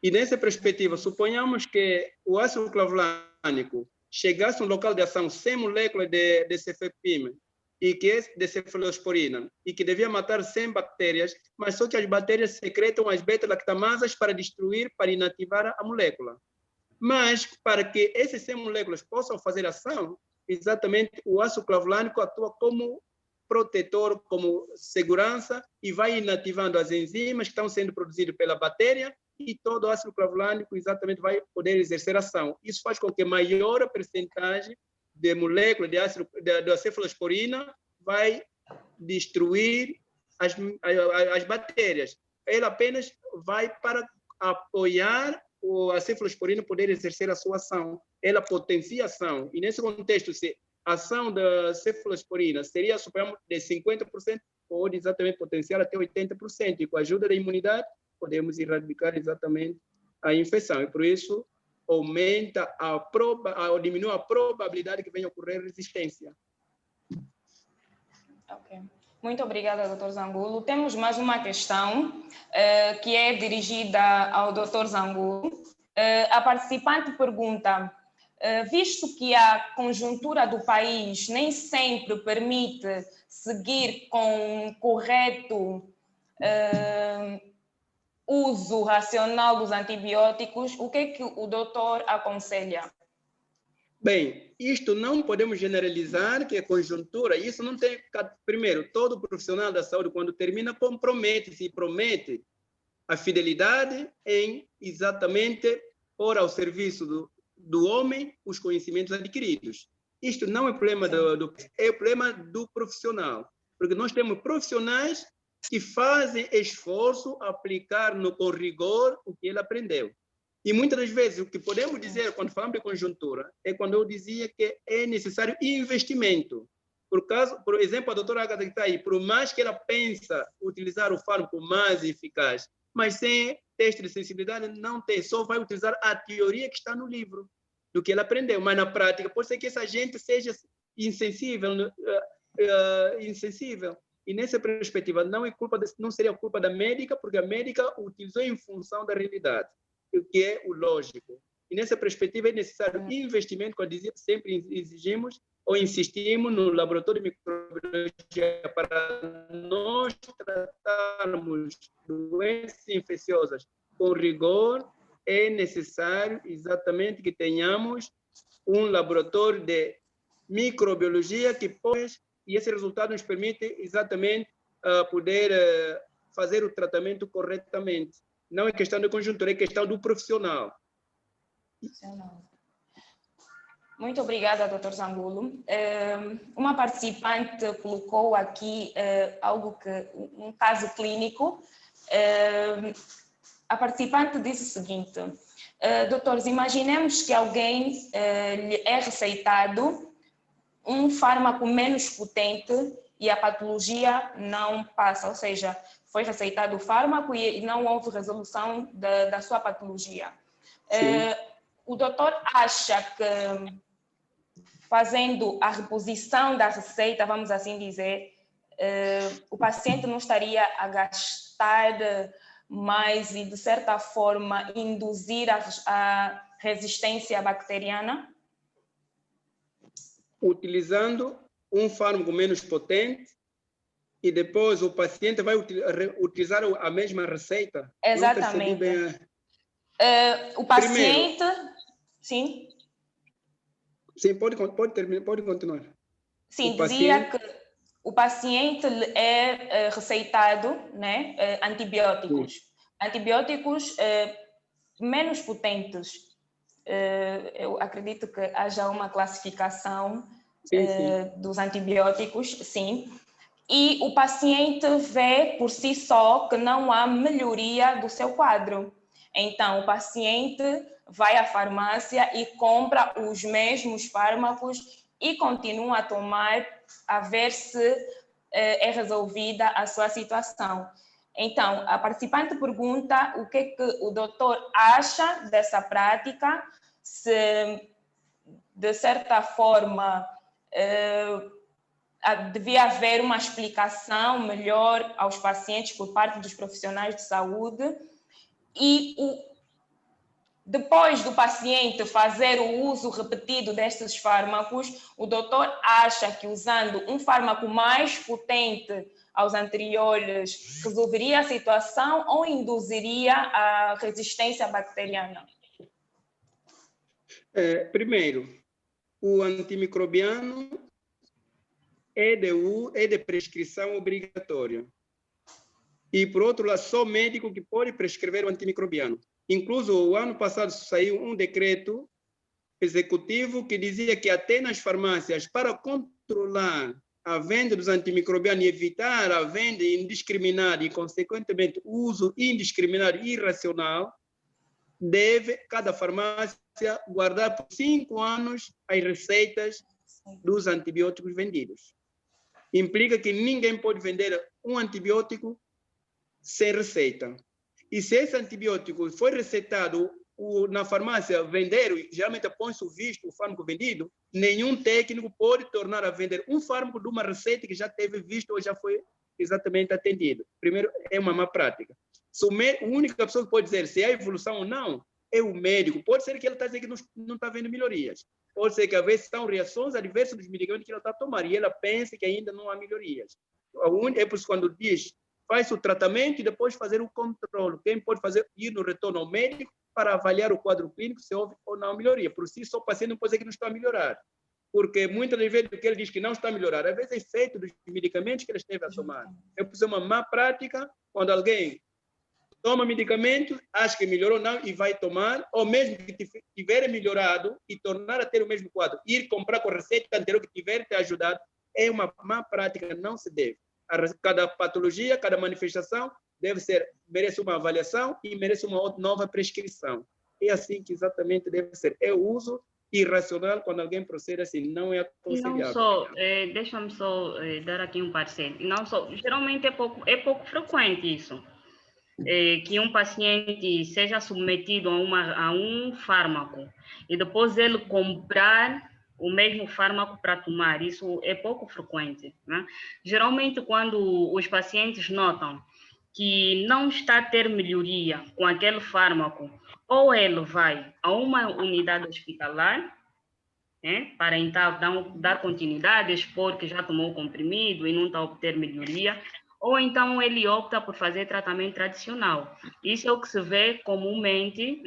E nessa perspectiva, suponhamos que o ácido clavulânico chegasse no local de ação sem molécula de cefepime e que é de cefalosporina e que devia matar 100 bactérias, mas só que as bactérias secretam as beta-lactamasas para destruir, para inativar a molécula. Mas para que essas 100 moléculas possam fazer ação, exatamente o ácido clavulânico atua como protetor, como segurança e vai inativando as enzimas que estão sendo produzidas pela bactéria e todo o ácido clavulânico exatamente vai poder exercer ação. Isso faz com que maior a percentagem de molécula de ácido da cefalosporina vai destruir as bactérias. Ela apenas vai para apoiar a cefalosporina poder exercer a sua ação. Ela potencia a ação. E nesse contexto, se a ação da cefalosporina seria superior de 50%, pode exatamente potenciar até 80%. E com a ajuda da imunidade, podemos erradicar exatamente a infecção. E por isso, aumenta ou diminui a probabilidade que venha a ocorrer resistência. Ok. Muito obrigada, Dr. Zangulo. Temos mais uma questão que é dirigida ao Dr. Zangulo. A participante pergunta, visto que a conjuntura do país nem sempre permite seguir com um correto uso racional dos antibióticos, o que é que o doutor aconselha? Bem, isto não podemos generalizar que é conjuntura, isso não tem... Primeiro, todo profissional da saúde, quando termina, compromete-se e promete a fidelidade em exatamente pôr ao serviço do homem os conhecimentos adquiridos. Isto não é problema é o problema do profissional, porque nós temos profissionais que fazem esforço a aplicar com rigor o que ele aprendeu. E muitas das vezes o que podemos dizer quando falamos de conjuntura é quando eu dizia que é necessário investimento. Por exemplo, a doutora Agatha que está aí, por mais que ela pensa utilizar o fármaco mais eficaz, mas sem teste de sensibilidade não tem, só vai utilizar a teoria que está no livro, do que ela aprendeu, mas na prática pode ser que essa gente seja insensível, insensível. E nessa perspectiva não seria culpa da médica, porque a médica utilizou em função da realidade, o que é o lógico. E nessa perspectiva é necessário investimento, como eu dizia, sempre exigimos ou insistimos no laboratório de microbiologia para nós tratarmos doenças infecciosas com rigor. É necessário exatamente que tenhamos um laboratório de microbiologia que possa, e esse resultado nos permite exatamente poder fazer o tratamento corretamente. Não é questão de conjuntura, é questão do profissional. Muito obrigada, Dr. Zangulo. Uma participante colocou aqui um caso clínico. A participante disse o seguinte: doutores, imaginemos que alguém lhe é receitado um fármaco menos potente e a patologia não passa, ou seja, foi receitado o fármaco e não houve resolução da sua patologia. O doutor acha que, fazendo a reposição da receita, vamos assim dizer, o paciente não estaria a gastar mais e, de certa forma, induzir a resistência bacteriana? Utilizando um fármaco menos potente e depois o paciente vai utilizar a mesma receita? Exatamente. O paciente... Primeiro, sim? Sim, pode continuar. Sim, dizia que o paciente é receitado, né, antibióticos. Sim. Antibióticos menos potentes. Eu acredito que haja uma classificação dos antibióticos, sim. E o paciente vê por si só que não há melhoria do seu quadro. Então, o paciente vai à farmácia e compra os mesmos fármacos e continua a tomar, a ver se é resolvida a sua situação. Então, a participante pergunta o que o doutor acha dessa prática, se, de certa forma, devia haver uma explicação melhor aos pacientes por parte dos profissionais de saúde e depois do paciente fazer o uso repetido destes fármacos, o doutor acha que usando um fármaco mais potente aos anteriores resolveria a situação ou induziria a resistência bacteriana? Primeiro, o antimicrobiano é de prescrição obrigatória. E, por outro lado, só médico que pode prescrever o antimicrobiano. Incluso, o ano passado saiu um decreto executivo que dizia que até nas farmácias, para controlar a venda dos antimicrobianos e evitar a venda indiscriminada e, consequentemente, o uso indiscriminado e irracional, deve cada farmácia guardar por 5 anos as receitas dos antibióticos vendidos. Implica que ninguém pode vender um antibiótico sem receita. E se esse antibiótico foi receitado na farmácia, venderam, geralmente põe-se o visto, o fármaco vendido, nenhum técnico pode tornar a vender um fármaco de uma receita que já teve visto ou já foi exatamente atendido. Primeiro, é uma má prática. A única pessoa que pode dizer se há evolução ou não é o médico. Pode ser que ele está dizendo que não está vendo melhorias. Pode ser que às vezes são reações adversas dos medicamentos que ela está a tomar e ela pensa que ainda não há melhorias. É por isso quando diz faz o tratamento e depois fazer o controle. Quem pode fazer ir no retorno ao médico para avaliar o quadro clínico se houve ou não melhoria. Por si, só o paciente não pode dizer que não está a melhorar. Porque muitas das vezes o que ele diz que não está a melhorar, às vezes é efeito dos medicamentos que ele esteve a tomar. É por isso uma má prática quando alguém toma medicamento, acha que melhorou não e vai tomar, ou mesmo que tiver melhorado e tornar a ter o mesmo quadro, ir comprar com a receita anterior que tiver te ajudado, é uma má prática, não se deve. Cada patologia, cada manifestação merece uma avaliação e merece uma nova prescrição. É assim que exatamente deve ser. É o uso irracional quando alguém procede assim, não é aconselhável. Não só, deixa-me só dar aqui um parecer. Não só, geralmente é pouco frequente isso. Que um paciente seja submetido a um fármaco e depois ele comprar o mesmo fármaco para tomar, isso é pouco frequente, né? Geralmente, quando os pacientes notam que não está a ter melhoria com aquele fármaco, ou ele vai a uma unidade hospitalar, né, para então dar continuidade, expor que já tomou o comprimido e não está a obter melhoria, ou então ele opta por fazer tratamento tradicional. Isso é o que se vê comumente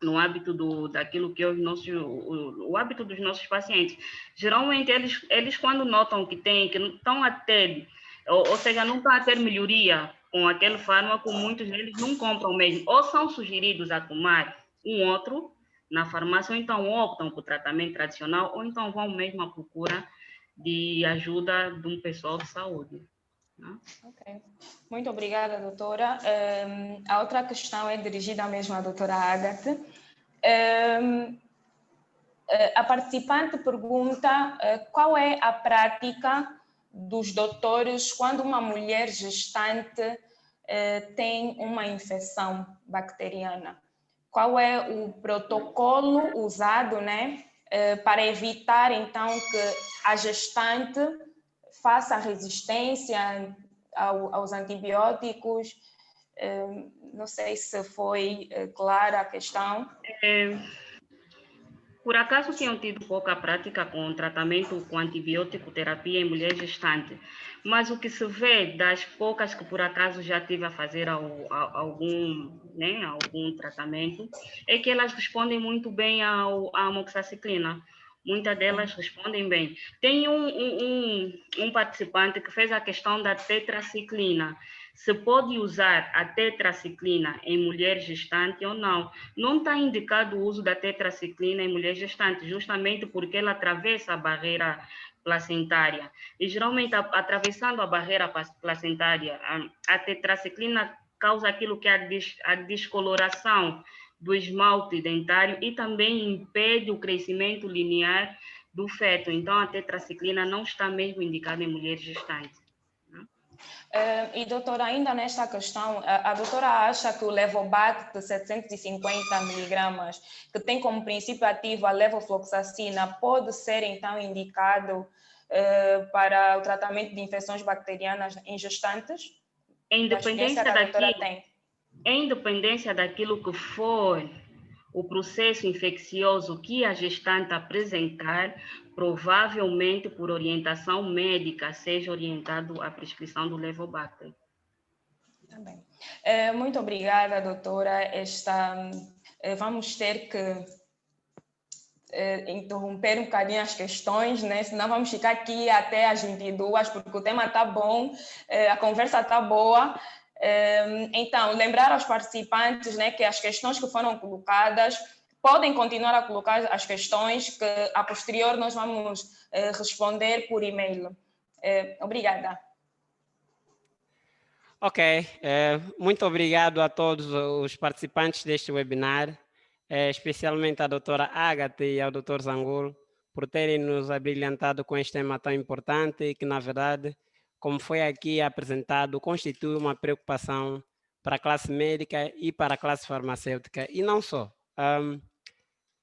no hábito daquilo que o hábito dos nossos pacientes. Geralmente, eles quando notam que não estão a ter, ou seja, não estão a ter melhoria com aquele fármaco, muitos deles não compram mesmo, ou são sugeridos a tomar um outro na farmácia, ou então optam por tratamento tradicional, ou então vão mesmo à procura de ajuda de um pessoal de saúde. Ok. Muito obrigada, doutora. A outra questão é dirigida mesmo à doutora Ágata. A participante pergunta qual é a prática dos doutores quando uma mulher gestante tem uma infecção bacteriana. Qual é o protocolo usado, né, para evitar, então, que a gestante faça resistência aos antibióticos? Não sei se foi clara a questão. Por acaso tenho tido pouca prática com tratamento com antibiótico terapia em mulher gestante, mas o que se vê das poucas que por acaso já tive a fazer algum tratamento é que elas respondem muito bem à amoxicilina. Muitas delas respondem bem. Tem um participante que fez a questão da tetraciclina. Se pode usar a tetraciclina em mulher gestante ou não. Não está indicado o uso da tetraciclina em mulher gestante, justamente porque ela atravessa a barreira placentária. E, geralmente, atravessando a barreira placentária, a tetraciclina causa aquilo que é a descoloração do esmalte dentário e também impede o crescimento linear do feto. Então, a tetraciclina não está mesmo indicada em mulher gestante. E, doutora, ainda nesta questão, a doutora acha que o Levobac de 750 miligramas, que tem como princípio ativo a levofloxacina, pode ser, então, indicado para o tratamento de infecções bacterianas em gestantes? Em dependência que a doutora tem. em independência daquilo que for o processo infeccioso que a gestante apresentar, provavelmente por orientação médica, seja orientado à prescrição do Levobacter. Também. Muito obrigada, doutora. Vamos ter que interromper um bocadinho as questões, né? Senão vamos ficar aqui até às 22, porque o tema está bom, a conversa está boa. Então, lembrar aos participantes, né, que as questões que foram colocadas podem continuar a colocar as questões que a posterior nós vamos responder por e-mail. Obrigada. Ok, muito obrigado a todos os participantes deste webinar, especialmente à doutora Ágata e ao doutor Zangulo, por terem nos abrilhantado com este tema tão importante e que, na verdade, como foi aqui apresentado, constitui uma preocupação para a classe médica e para a classe farmacêutica, e não só.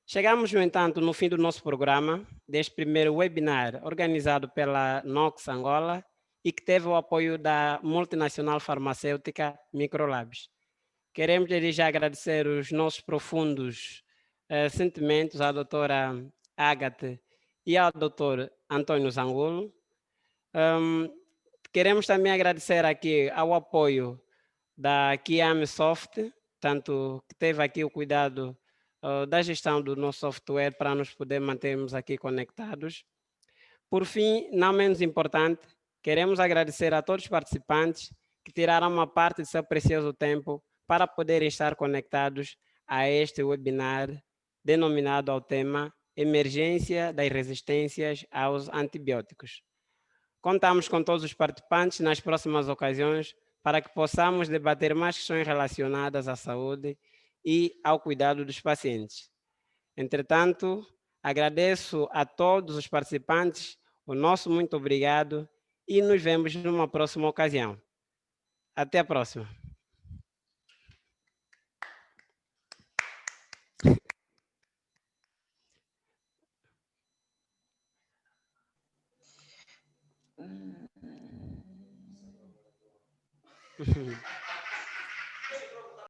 Chegamos, no entanto, no fim do nosso programa, deste primeiro webinar organizado pela NOX Angola e que teve o apoio da multinacional farmacêutica Microlabs. Queremos desde já agradecer os nossos profundos sentimentos à doutora Ágata e ao doutor Antônio Zangulo. Queremos também agradecer aqui ao apoio da Kiame Soft, tanto que teve aqui o cuidado da gestão do nosso software para nos poder mantermos aqui conectados. Por fim, não menos importante, queremos agradecer a todos os participantes que tiraram uma parte de seu precioso tempo para poderem estar conectados a este webinar denominado ao tema Emergência das resistências aos antibióticos. Contamos com todos os participantes nas próximas ocasiões para que possamos debater mais questões relacionadas à saúde e ao cuidado dos pacientes. Entretanto, agradeço a todos os participantes o nosso muito obrigado e nos vemos numa próxima ocasião. Até a próxima.